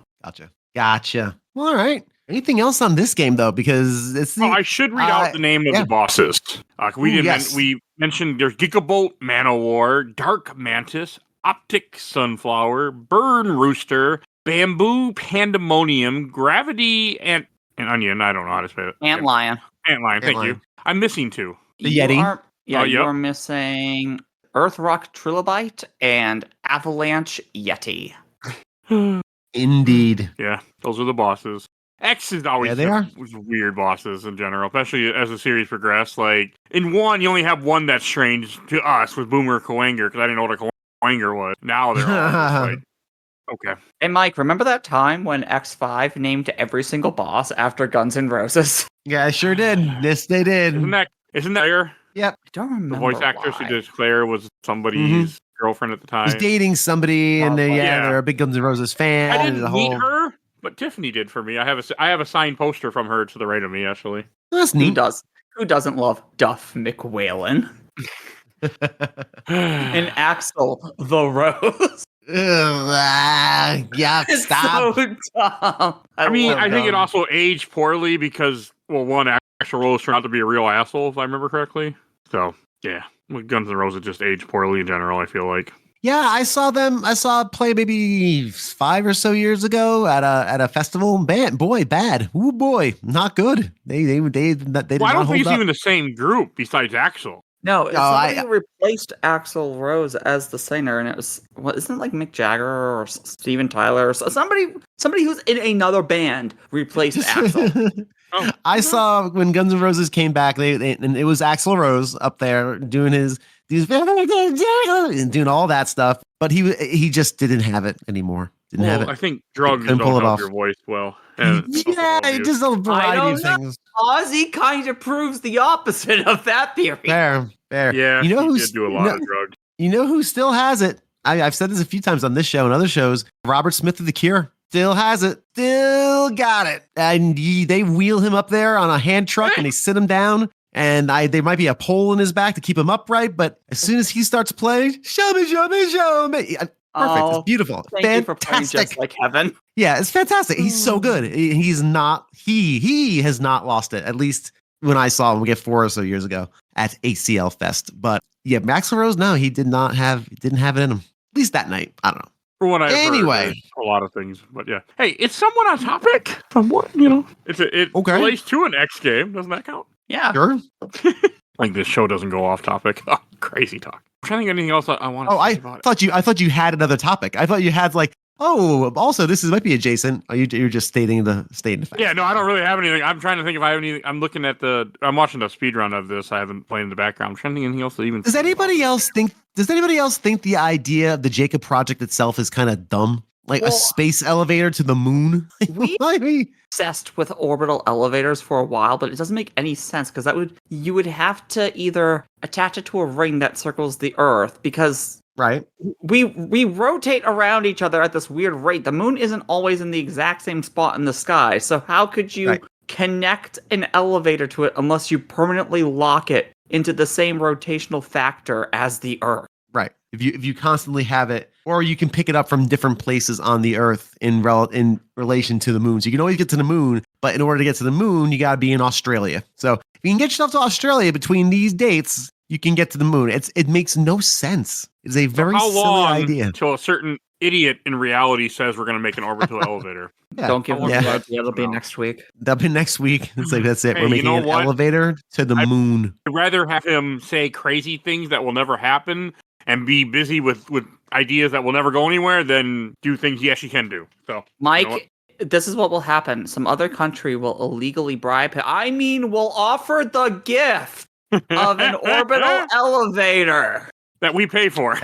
Gotcha. Well, all right. Anything else on this game though? Because it's the, I should read out the name of the bosses. We mentioned there's Gigabolt Manowar, Dark Mantis, Optic Sunflower, Burn Rooster, Bamboo Pandemonium, Gravity and Onion. I don't know how to say it. Antlion. Antlion. Thank you. I'm missing 2. The Yeti. You're missing Earthrock Trilobite and Avalanche Yeti. Indeed. Yeah, those are the bosses. X is always was weird bosses in general, especially as the series progressed. Like in 1, you only have one that's strange to us with Boomer Coanger because I didn't know what a Coanger was. Now they're all just like, okay. Hey Mike, remember that time when X5 named every single boss after Guns N' Roses? Yeah, I sure did. Yes, they did. Isn't that Claire? Yep. I don't remember. The voice actress who did Claire was somebody's Mm-hmm. girlfriend at the time. He's dating somebody, and they're a big Guns N' Roses fan. I didn't meet her, but Tiffany did for me. I have a signed poster from her to the right of me, actually. That's neat. Who doesn't love Duff McWhalen? And Axel the Rose. Yeah, It's stop. so dumb. I think it also aged poorly because, well, one, Axl Rose turned out to be a real asshole, if I remember correctly. So, yeah, Guns N' Roses just aged poorly in general, I feel like. Yeah, I saw it play maybe 5 or so years ago at a festival. Bad, ooh boy, not good. They did Well, I not don't hold think it's up. even the same group besides Axl. No, somebody I- replaced Axl Rose as the singer, and it was isn't it like Mick Jagger or Steven Tyler or somebody who's in another band replaced Axl. I saw when Guns N' Roses came back, and it was Axl Rose up there doing doing all that stuff, but he just didn't have it anymore. Didn't have it. I think drugs Couldn't don't pull it help off. your voice well. And It just a variety of know. things. Ozzy kind of proves the opposite of that theory. Fair. Yeah, You know he who did do a lot of drugs. You know who still has it? I've said this a few times on this show and other shows. Robert Smith of The Cure still has it. Still got it. And they wheel him up there on a hand truck and they sit him down. And there might be a pole in his back to keep him upright. But as soon as he starts playing, show me. Perfect. It's beautiful. Thank you for playing Just Like Heaven. Yeah, it's fantastic. He's so good. He's not. He has not lost it. At least when I saw him 4 or so years ago at ACL Fest. But yeah, Axl Rose, no, he didn't have it in him. At least that night. I don't know. For what I've heard, there's a lot of things, but yeah. Hey, it's somewhat on topic. Somewhat, it relates to an X game. Doesn't that count? Yeah. Sure. Like this show doesn't go off topic. Oh, crazy talk. I'm trying to think of anything else I want to say about it. I thought you had another topic. I thought you had also this might be adjacent. You're just stating the fact. Yeah, no, I don't really have anything. I'm trying to think if I have anything. I'm watching the speed run of this. I haven't played in the background. I'm trying to think of anything else that even. Does anybody else think the idea of the Jacob project itself is kind of dumb? Like a space elevator to the moon? Obsessed with orbital elevators for a while, but it doesn't make any sense because you would have to either attach it to a ring that circles the Earth because right. We rotate around each other at this weird rate. The moon isn't always in the exact same spot in the sky. So how could you connect an elevator to it unless you permanently lock it into the same rotational factor as the Earth? Right. If you constantly have it, or you can pick it up from different places on the Earth in relation to the moon. So you can always get to the moon, but in order to get to the moon, you got to be in Australia. So if you can get yourself to Australia between these dates, you can get to the moon. It makes no sense. It's a very silly idea. Until a certain idiot in reality says we're going to make an orbital elevator. Yeah. Don't give them the idea. It'll be next week. That'll be next week. It's like, that's it. Hey, we're making an elevator to the moon. I'd rather have him say crazy things that will never happen and be busy with ideas that will never go anywhere than do things he actually can do. So, Mike, this is what will happen. Some other country will illegally bribe him. I mean, will offer the gift of an orbital elevator that we pay for.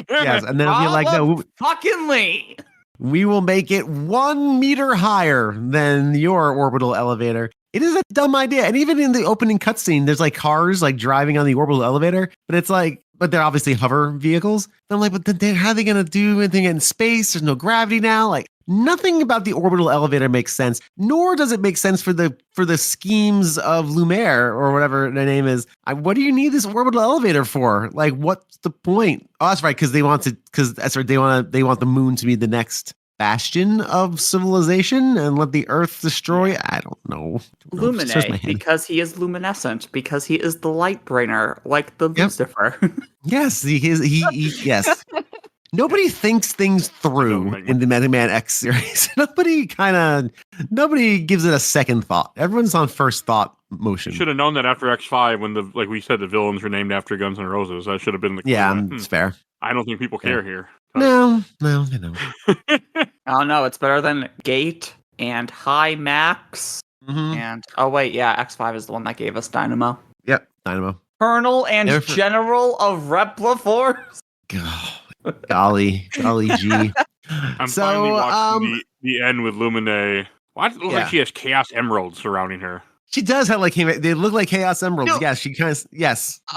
Yes, and then it'll be like, no, fuckingly. We will make it 1 meter higher than your orbital elevator. It is a dumb idea. And even in the opening cutscene, there's like cars like driving on the orbital elevator, but it's like, but they're obviously hover vehicles. And I'm like, but then how are they going to do anything in space? There's no gravity now. Like nothing about the orbital elevator makes sense, nor does it make sense for the schemes of Lumiere or whatever their name is. What do you need this orbital elevator for? Like, what's the point? Oh, that's right. Because they want the moon to be the next bastion of civilization and let the earth destroy. I don't know. Luminate, because he is luminescent, because he is the light bringer, like the Lucifer. Yes, he is. Yes. Nobody thinks things through in the MegaMan X series. Nobody gives it a second thought. Everyone's on first thought motion. Should have known that after X5 when like we said, the villains were named after Guns N' Roses. That should have been the it's fair. I don't think people care here. No, they don't. Oh no, it's better than Gate and High Max. And X5 is the one that gave us Dynamo. Yep, Dynamo. Colonel and General of Repliforce. Golly gee. I'm finally watching the end with Lumine. Why does it look like she has Chaos Emeralds surrounding her? She does have they look like Chaos Emeralds. No. Yes, she kind of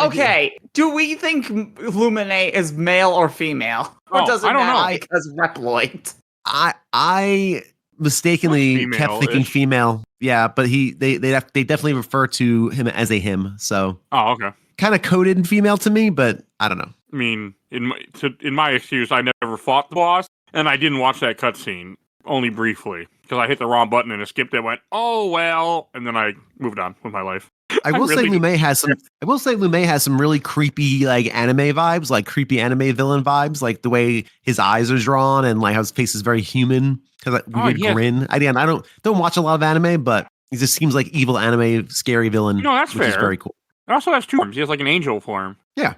Okay, do we think Lumine is male or female? Or does it matter because Reploid? I mistakenly kept thinking female. Yeah, but they definitely refer to him as a him. So okay. Kind of coded female to me, but I don't know. I mean, in my excuse, I never fought the boss, and I didn't watch that cutscene, only briefly, because I hit the wrong button and it skipped it, went, oh, well, and then I moved on with my life. I will say Lume has some really creepy like anime vibes, like creepy anime villain vibes, like the way his eyes are drawn and like how his face is very human, because like weird grin. Again, I don't watch a lot of anime, but he just seems like evil anime, scary villain. No, that's which fair. Is very cool. It also has two forms. He has like an angel form. Yeah.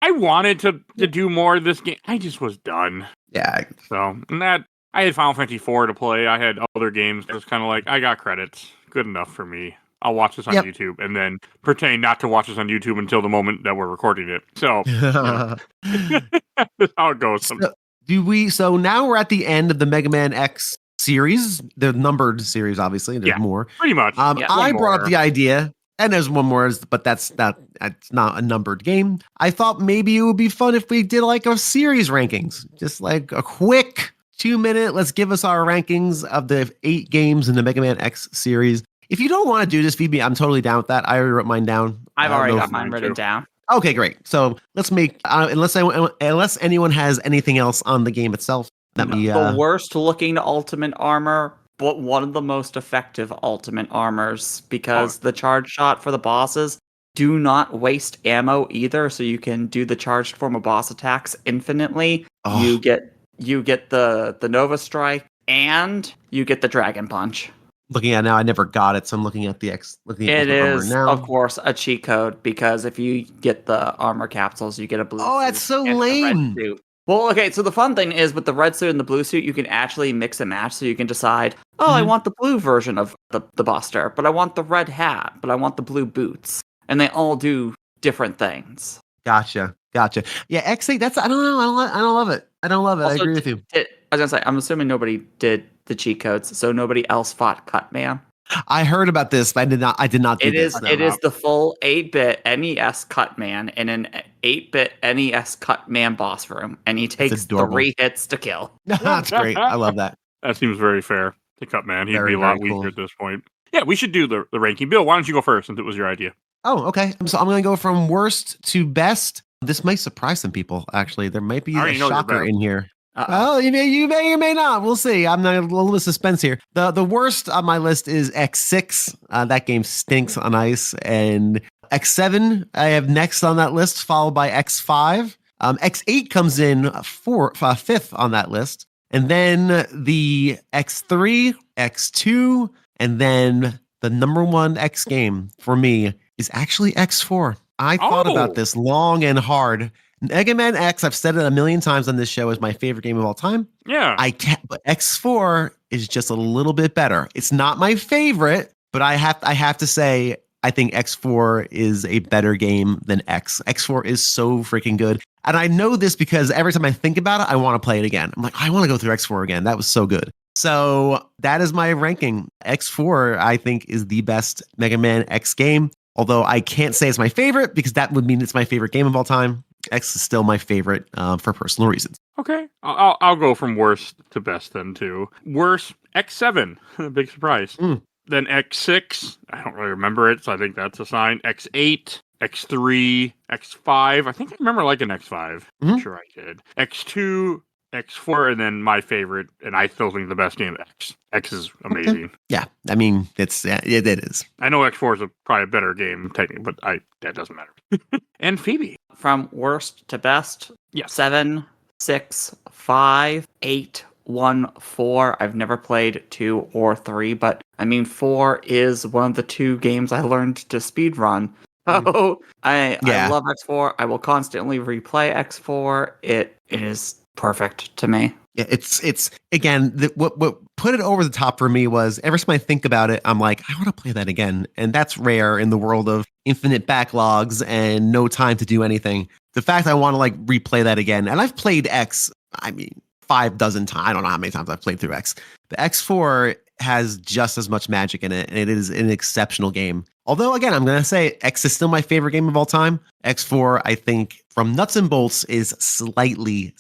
I wanted to do more of this game. I just was done. Yeah. So, and that I had Final Fantasy IV to play. I had other games. It was kind of like, I got credits. Good enough for me. I'll watch this on YouTube and then pretend not to watch this on YouTube until the moment that we're recording it. So, that's how it goes. So now we're at the end of the MegaMan X series, the numbered series, obviously. There's more. Pretty much. I brought up the idea. And there's one more, but it's not a numbered game. I thought maybe it would be fun if we did like a series rankings, just like a quick 2-minute. Let's give us our rankings of the 8 games in the MegaMan X series. If you don't want to do this, Phoebe, I'm totally down with that. I already wrote mine down. I've already got mine written down. Okay, great. So let's make unless anyone has anything else on the game itself. The worst looking ultimate armor, but one of the most effective ultimate armors, because the charge shot for the bosses do not waste ammo either, so you can do the charged form of boss attacks infinitely. You get the Nova Strike and you get the Dragon Punch. Looking at it now, I never got it, so I'm looking at the X. It is, of course, a cheat code, because if you get the armor capsules, you get a blue. Oh, that's so lame. Well, okay, so the fun thing is with the red suit and the blue suit, you can actually mix and match, so you can decide, I want the blue version of the Buster, but I want the red hat, but I want the blue boots. And they all do different things. Gotcha. Yeah, X8, I don't know, I don't love it. Also, I agree with you. I was going to say, I'm assuming nobody did the cheat codes, so nobody else fought Cutman. I heard about this, but I did not do this. It is the full 8-bit NES Cutman in an 8-bit NES Cutman boss room, and he takes 3 hits to kill. That's great. I love that. That seems very fair to Cutman. He'd be a lot weaker at this point. Yeah, we should do the ranking. Bill, why don't you go first, since it was your idea? Oh, okay. So I'm going to go from worst to best. This might surprise some people, actually. There might be a shocker in here. Well, you may or may not. We'll see. I'm not a little bit of suspense here. The worst on my list is X6. That game stinks on ice. And X7 I have next on that list, followed by X5. X8 comes in fifth on that list. And then the X3, X2, and then the number one X game for me is actually X4. I thought about this long and hard. MegaMan X, I've said it a million times on this show, is my favorite game of all time. Yeah. But X4 is just a little bit better. It's not my favorite, but I have to say, I think X4 is a better game than X. X4 is so freaking good. And I know this because every time I think about it, I want to play it again. I'm like, I want to go through X4 again. That was so good. So that is my ranking. X4, I think, is the best Mega Man X game. Although I can't say it's my favorite because that would mean it's my favorite game of all time. X is still my favorite for personal reasons. Okay, I'll go from worst to best then too. Worst X7, big surprise. Then X6, I don't really remember it, so I think that's a sign. X8, X3, X5. I think I remember liking X5. I'm sure I did. X2, X4, and then my favorite, and I still think the best game, X. X is amazing. Yeah, I mean, it is. I know X4 is probably a better game, technically, but that doesn't matter. And Phoebe. From worst to best, Yes. 7, 6, 5, 8, 1, 4. I've never played 2 or 3, but I mean 4 is one of the 2 games I learned to speedrun. So I love X4. I will constantly replay X4. It is perfect to me. Yeah, it's again, what put it over the top for me was every time I think about it, I'm like, I want to play that again. And that's rare in the world of infinite backlogs and no time to do anything. The fact I want to like replay that again, and I've played X, I mean, 5 dozen times. I don't know how many times I've played through X. The X4 has just as much magic in it, and it is an exceptional game. Although, again, I'm going to say X is still my favorite game of all time. X4, I think, from nuts and bolts, is slightly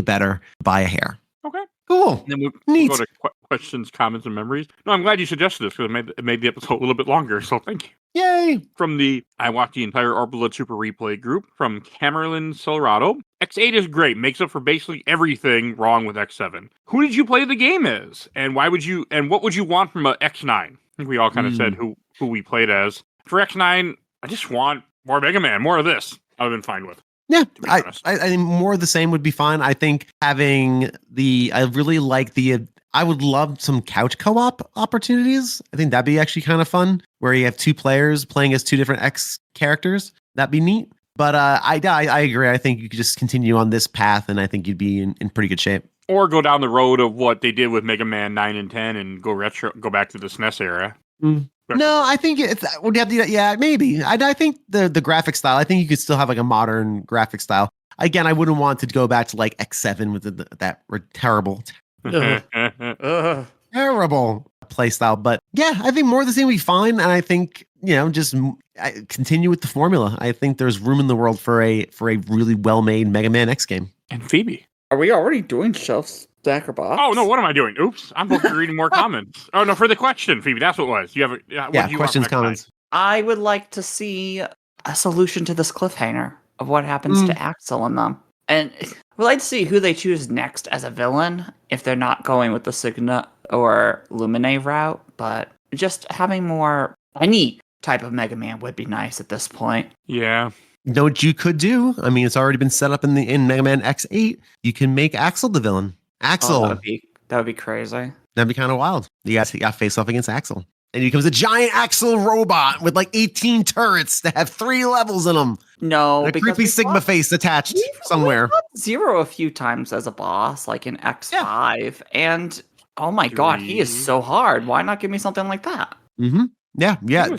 better by a hair. Okay. Cool. And then Neat. We'll go to questions, comments, and memories. No, I'm glad you suggested this because it made the episode a little bit longer, so thank you. Yay. From I watched the entire Orbula Super Replay group from Camerlin Colorado. X8 is great, makes up for basically everything wrong with X7. Who did you play the game as? And what would you want from a X9? I think we all kind of said who we played as. For X9, I just want more Mega Man, more of this. I would have been fine with. Yeah, I think more of the same would be fine. I think I really like I would love some couch co-op opportunities. I think that'd be actually kind of fun, where you have 2 players playing as 2 different X characters. That'd be neat. But I agree. I think you could just continue on this path, and I think you'd be in pretty good shape. Or go down the road of what they did with Mega Man 9 and 10 and go back to the SNES era. No, I think would have to. Yeah, maybe. I think the graphic style. I think you could still have like a modern graphic style. Again, I wouldn't want to go back to like X7 with that terrible play style. But yeah, I think more of the same would be fine. And I think just continue with the formula. I think there's room in the world for a really well made Mega Man X game. And Phoebe, are we already doing shelf stacker box? Oh no, what am I doing? Oops, I'm supposed to be reading more comments. Oh no, for the question, Phoebe, that's what it was. You have questions, comments. I would like to see a solution to this cliffhanger of what happens to Axel and them, and we'd like to see who they choose next as a villain if they're not going with the Signa or Lumine route. But just having more any type of Mega Man would be nice at this point. Yeah. You know what you could do? I mean, it's already been set up in Mega Man X8. You can make Axel the villain. Axel. That would be crazy. That'd be kind of wild. You got to face off against Axel. And he becomes a giant Axel robot with like 18 turrets that have 3 levels in them. No, and a creepy Sigma face attached somewhere. We fought Zero a few times as a boss, like in X5. And oh my god, he is so hard. Why not give me something like that? Mm-hmm. Yeah. That'd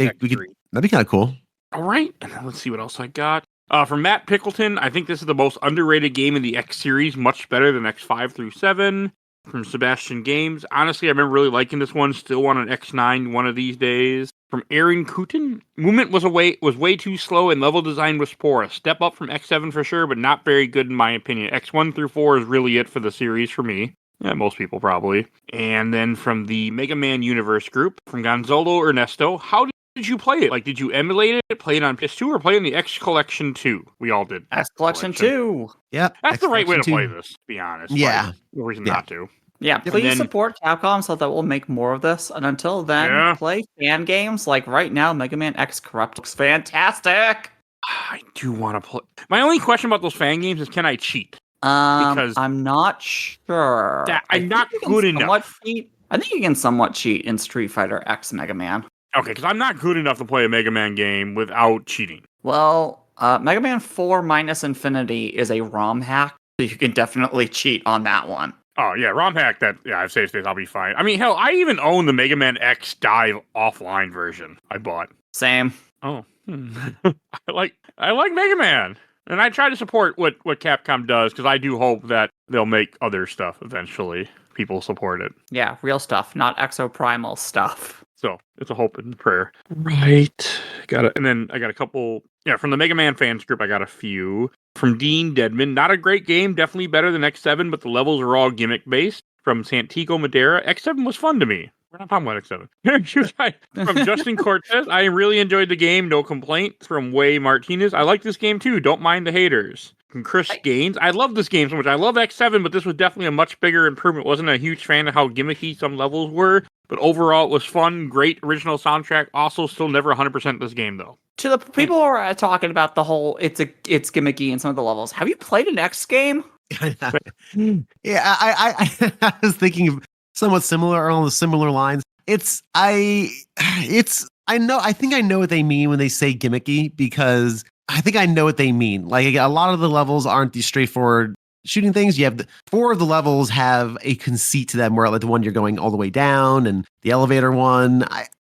be kind of cool. All right, and then let's see what else I got. From Matt Pickleton, I think this is the most underrated game in the X series, much better than X5 through 7. From Sebastian Games, honestly, I remember really liking this one. Still want an X9 one of these days. From Aaron Cooten, movement was way too slow and level design was poor. A step up from X7 for sure, but not very good in my opinion. X1 through 4 is really it for the series for me. Yeah, most people probably. And then from the Mega Man Universe group, from Gonzalo Ernesto, how did you play it? Like, did you emulate it, play it on PS2, or play it in the X Collection 2? We all did. X Collection 2. Yeah. That's the right way to play this, to be honest. Yeah. Like, no reason not to. Yeah, please support Capcom so that we'll make more of this. And until then, play fan games. Like right now, Mega Man X Corrupt looks fantastic. I do want to play. My only question about those fan games is, can I cheat? Because I'm not sure. I'm not good enough. I think you can somewhat cheat in Street Fighter X Mega Man. Okay, because I'm not good enough to play a Mega Man game without cheating. Well, Mega Man 4 minus Infinity is a ROM hack, so you can definitely cheat on that one. Oh, yeah, ROM hack that, I've saved state, I'll be fine. I mean, hell, I even own the Mega Man X Dive offline version I bought. Same. Oh. I like Mega Man. And I try to support what Capcom does, because I do hope that they'll make other stuff eventually. people support it. Yeah, real stuff, not exoprimal stuff. So it's a hope and prayer. Right. Got it. And then I got a couple. Yeah, from the Mega Man fans group, I got a few. From Dean Deadman, not a great game, definitely better than X7, but the levels are all gimmick based. From Santiago Madera, X7 was fun to me. We're not talking about X7. From Justin Cortez, I really enjoyed the game, no complaints. From Way Martinez, I like this game too, don't mind the haters. From Chris Gaines, I love this game so much. I love X7, but this was definitely a much bigger improvement. Wasn't a huge fan of how gimmicky some levels were, but overall it was fun, great original soundtrack. Also, still never 100% this game though. To the people who are talking about the whole it's gimmicky in some of the levels, have you played an X game? Yeah, I was thinking of somewhat similar or on the similar lines. I think I know what they mean when they say gimmicky, because I think I know what they mean. Like, a lot of the levels aren't these straightforward shooting things. You have four of the levels have a conceit to them, where like the one you're going all the way down and the elevator one.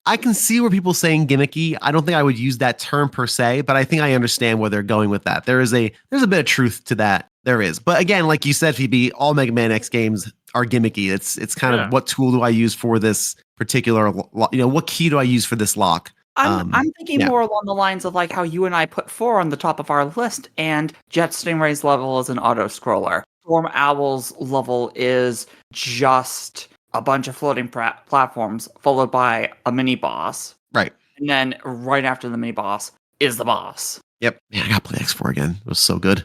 I can see where people saying gimmicky. I don't think I would use that term per se, but I think I understand where they're going with that. There's a bit of truth to that. There is. But again, like you said, Phoebe, all Mega Man X games are gimmicky. It's kind of, what tool do I use for this particular, what key do I use for this lock? I'm thinking more along the lines of like how you and I put 4 on the top of our list, and Jet Stingray's level is an auto scroller. Storm Owl's level is just a bunch of floating platforms followed by a mini boss. Right. And then right after the mini boss is the boss. Yep. Man, I gotta play X4 again. It was so good.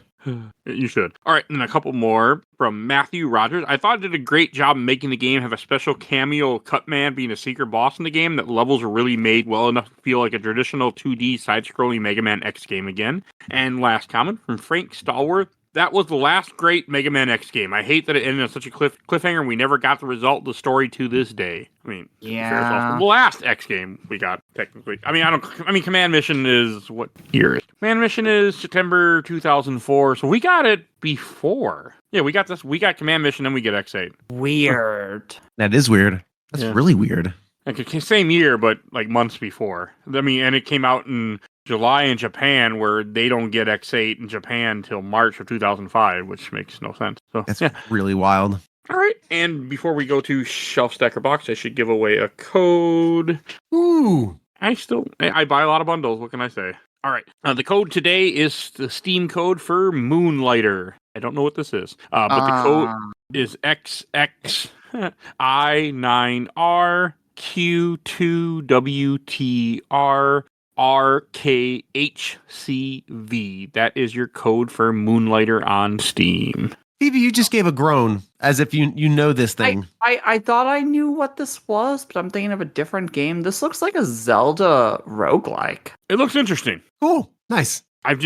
You should. All right, and then a couple more from Matthew Rogers. I thought it did a great job making the game have a special cameo Cutman being a secret boss in the game. That levels were really made well enough to feel like a traditional 2D side-scrolling Mega Man X game again. And last comment from Frank Stallworth. That was the last great Mega Man X game. I hate that it ended on such a cliffhanger and we never got the result of the story to this day. I mean, yeah, the last X game we got, technically. I mean, Command Mission is what year? Command Mission is September 2004, so we got it before. Yeah, we got Command Mission, then we get X8. Weird. That is weird. That's really weird. Like, same year, but like months before. I mean, and it came out in July in Japan, where they don't get X8 in Japan until March of 2005, which makes no sense. So that's really wild. All right, and before we go to Shelf Stacker Box, I should give away a code. Ooh. I buy a lot of bundles. What can I say? All right, the code today is the Steam code for Moonlighter. I don't know what this is, but the code is XXI9RQ2WTR RKHCV. That is your code for Moonlighter on Steam. Phoebe, you just gave a groan as if you know this thing. I thought I knew what this was, but I'm thinking of a different game. This looks like a Zelda roguelike. It looks interesting. Cool. Nice. I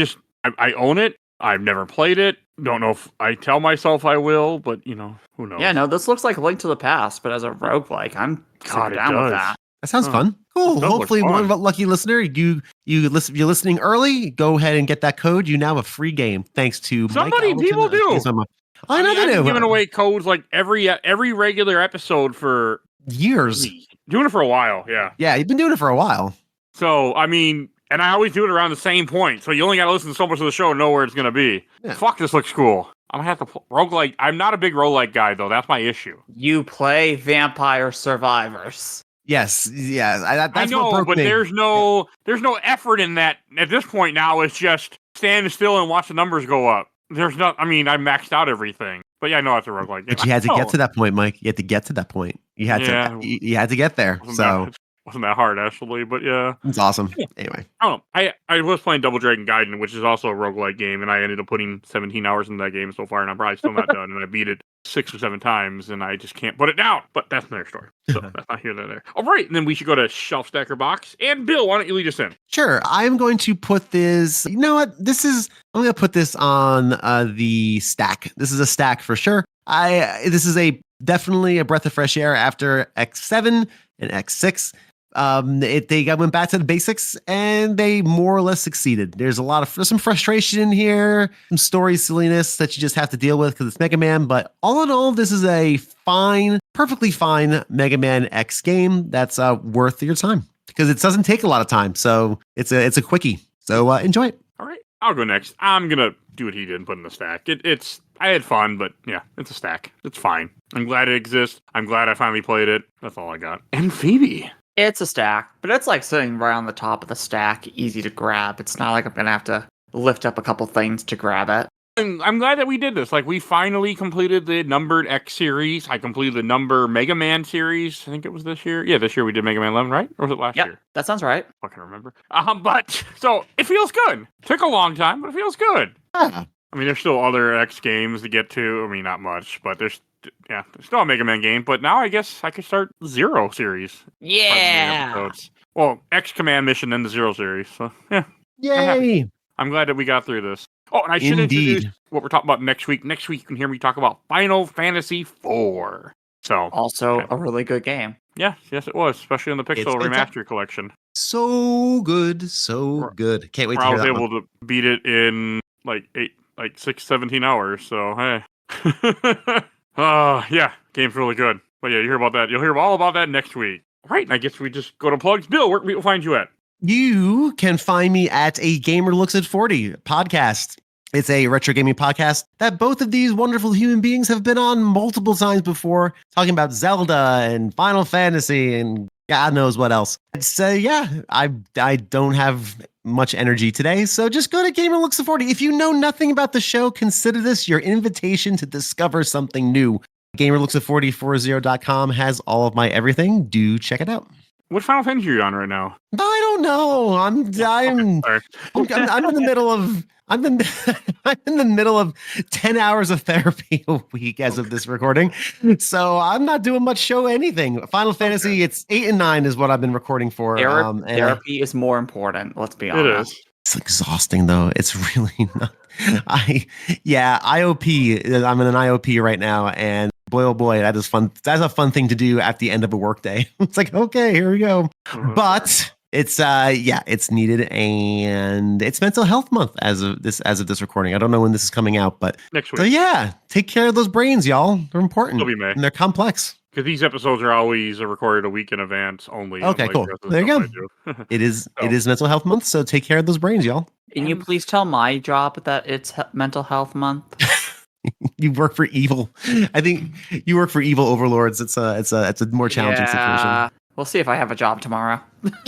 own it. I've never played it. Don't know if I tell myself I will, but who knows? Yeah, no, this looks like Link to the Past, but as a roguelike. I'm down with that. That sounds fun. Cool. Hopefully, one lucky listener, you're listening early. Go ahead and get that code. You now have a free game thanks to people do. I know they do. I've been giving away codes like every regular episode for years. Doing it for a while. Yeah. Yeah, you've been doing it for a while. So I mean, and I always do it around the same point. So you only got to listen to so much of the show to know where it's going to be. Yeah. Fuck, this looks cool. I'm gonna have to roguelike. I'm not a big roguelike guy though. That's my issue. You play Vampire Survivors. Yes, yeah. That's I know, what but me. there's no effort in that at this point. Now it's just stand still and watch the numbers go up. There's no. I mean, I maxed out everything, but yeah, I know it's a roguelike game. But you had to get to that point, Mike. You had to get to that point. You had to. You had to get there. Wasn't that hard actually, but yeah, it's awesome. Anyway, I was playing Double Dragon Gaiden, which is also a roguelike game, and I ended up putting 17 hours into that game so far, and I'm probably still not done. And I beat it 6 or 7 times, and I just can't put it down. But that's another story. So that's not here nor there. All right, and then we should go to Shelf Stacker Box. And Bill, why don't you lead us in? Sure. I'm going to put this. You know what? I'm going to put this on the stack. This is a stack for sure. This is definitely a breath of fresh air after X7 and X6. They went back to the basics and they more or less succeeded. There's some frustration in here, some story silliness that you just have to deal with because it's Mega Man. But all in all, this is a perfectly fine Mega Man X game that's worth your time because it doesn't take a lot of time. So it's a quickie. So enjoy it. All right, I'll go next. I'm gonna do what he did and put in the stack. I had fun, but yeah, it's a stack. It's fine. I'm glad it exists. I'm glad I finally played it. That's all I got. And Phoebe. It's a stack, but it's like sitting right on the top of the stack, easy to grab. It's not like I'm gonna have to lift up a couple things to grab it. I'm glad that we did this. Like, we finally completed the numbered X series. I completed the number MegaMan series. I think it was this year. Yeah, this year we did MegaMan 11, right? Or was it last year? That sounds right. Fucking remember. But, so, it feels good. Took a long time, but it feels good. Yeah. I mean, there's still other X games to get to. I mean, not much, but there's still a Mega Man game. But now I guess I could start Zero series. Yeah. Well, X Command Mission and the Zero series. So, yeah. Yay! I'm glad that we got through this. Oh, and I should introduce what we're talking about next week. Next week, you can hear me talk about Final Fantasy IV. So, Also a really good game. yes, it was, especially in the Pixel Remastered Collection. So good, so good. Can't wait to I hear was that able to beat it in like 17 hours. So, hey. Yeah, game's really good. But yeah, you hear about that. You'll hear all about that next week. Right, and I guess we just go to plugs. Bill, where can people find you at? You can find me at A Gamer Looks at 40 podcast. It's a retro gaming podcast that both of these wonderful human beings have been on multiple times before, talking about Zelda and Final Fantasy and God knows what else. It's I don't have much energy today, so just go to Gamer Looks at 40. If you know nothing about the show, consider this your invitation to discover something new. Gamer Looks at 4040.com has all of my everything. Do check it out. What Final Fantasy are you on right now? I don't know. I'm in the middle of I'm in the middle of 10 hours of therapy a week as of this recording. So I'm not doing much show anything. Final Fantasy, it's 8 and 9 is what I've been recording for. Therapy is more important, let's be honest. It is. It's exhausting though. It's really not. IOP. I'm in an IOP right now, and boy, oh boy, that is fun. That's a fun thing to do at the end of a workday. It's like, okay, here we go. But it's it's needed, and it's Mental Health Month as of this recording. I don't know when this is coming out, but next week. So yeah, take care of those brains, y'all. They're important. It'll be May. And they're complex. Because these episodes are always recorded a week in advance only. Okay, cool. There you go. It is Mental Health Month, so take care of those brains, y'all. Can you please tell my job that it's Mental Health Month? You work for evil. I think you work for evil overlords. It's a more challenging situation. We'll see if I have a job tomorrow.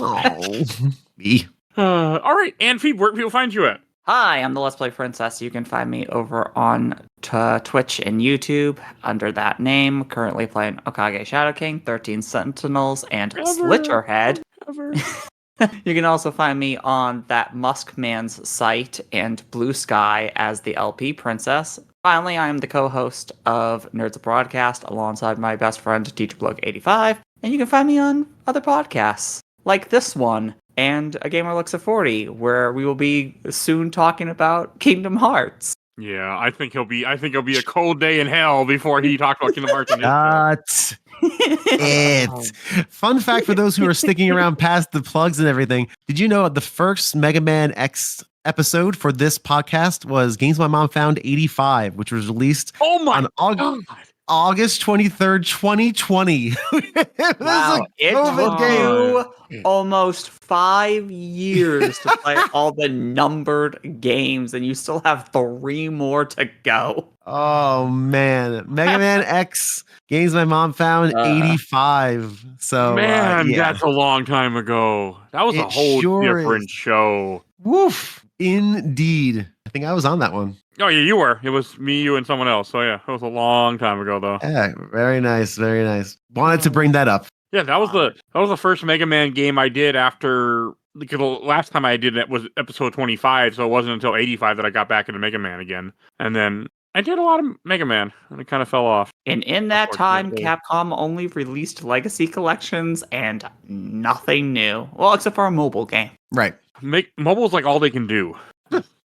Oh, me. All right, and Phoebe, where can people find you at? Hi, I'm the Let's Play Princess. You can find me over on Twitch and YouTube under that name. Currently playing Okage Shadow King, 13 Sentinels, and Slitterhead. You can also find me on that Muskman's site and Blue Sky as the LP Princess. Finally, I am the co-host of Nerds of Broadcast alongside my best friend, TeacherBlog85. And you can find me on other podcasts like this one and A Gamer Looks at 40, where we will be soon talking about Kingdom Hearts. Yeah, I think he'll be a cold day in hell before he talks about Kingdom Hearts. Fun fact for those who are sticking around past the plugs and everything. Did you know the first MegaMan X episode for this podcast was Games My Mom Found 85, which was released on August 23rd, 2020. Wow, it took almost 5 years to play all the numbered games, and you still have 3 more to go. Oh man, MegaMan X Games My Mom Found 85. So man, that's a long time ago. That was a whole different show. Woof, indeed. I think I was on that one. Oh yeah, you were. It was me, you, and someone else. So yeah, it was a long time ago though. Yeah, very nice, very nice. Wanted to bring that up. Yeah, that was the first Mega Man game I did after. Because the last time I did it was episode 25, so it wasn't until 85 that I got back into Mega Man again. And then I did a lot of Mega Man, and it kind of fell off. And in that time, Capcom only released Legacy Collections and nothing new. Well, except for a mobile game. Right. Mobile's like all they can do.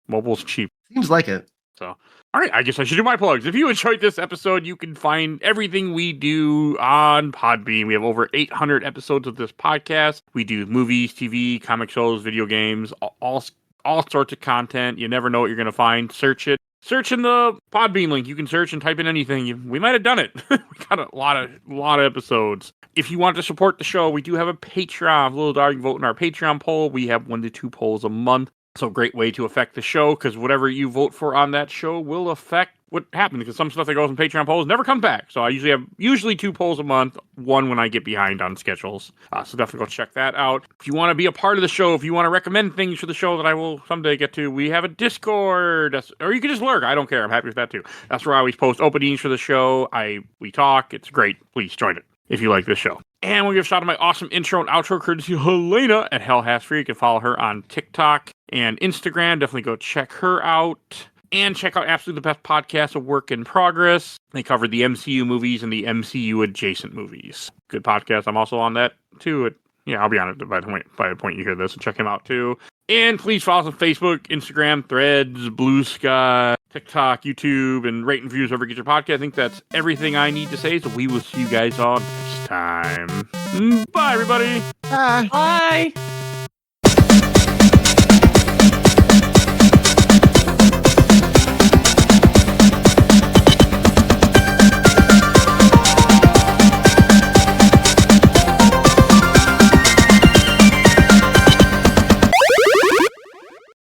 Mobile's cheap. Seems like it. So, all right, I guess I should do my plugs. If you enjoyed this episode, you can find everything we do on Podbean. We have over 800 episodes of this podcast. We do movies, TV, comic shows, video games, all sorts of content. You never know what you're going to find. Search it. Search in the Podbean link. You can search and type in anything. We might have done it. We got a lot of episodes. If you want to support the show, we do have a Patreon. Little dog, vote in our Patreon poll. We have 1 to 2 polls a month. So great way to affect the show, because whatever you vote for on that show will affect what happened, because some stuff that goes in Patreon polls never comes back. So I usually have 2 polls a month, one when I get behind on schedules. So definitely go check that out. If you want to be a part of the show, if you want to recommend things for the show that I will someday get to, we have a Discord, or you can just lurk. I don't care. I'm happy with that too. That's where I always post openings for the show. We talk. It's great. Please join it if you like this show. And we'll give a shout out to my awesome intro and outro courtesy of Helena at Hell Has Free. You can follow her on TikTok and Instagram. Definitely go check her out. And check out Absolutely the Best Podcast, A Work in Progress. They covered the MCU movies and the MCU adjacent movies. Good podcast. I'm also on that too. I'll be on it by the point you hear this, and check him out too. And please follow us on Facebook, Instagram, Threads, Blue Sky, TikTok, YouTube, and rate and reviews wherever you get your podcast. I think that's everything I need to say, so we will see you guys all next time. Bye, everybody. Bye. Bye.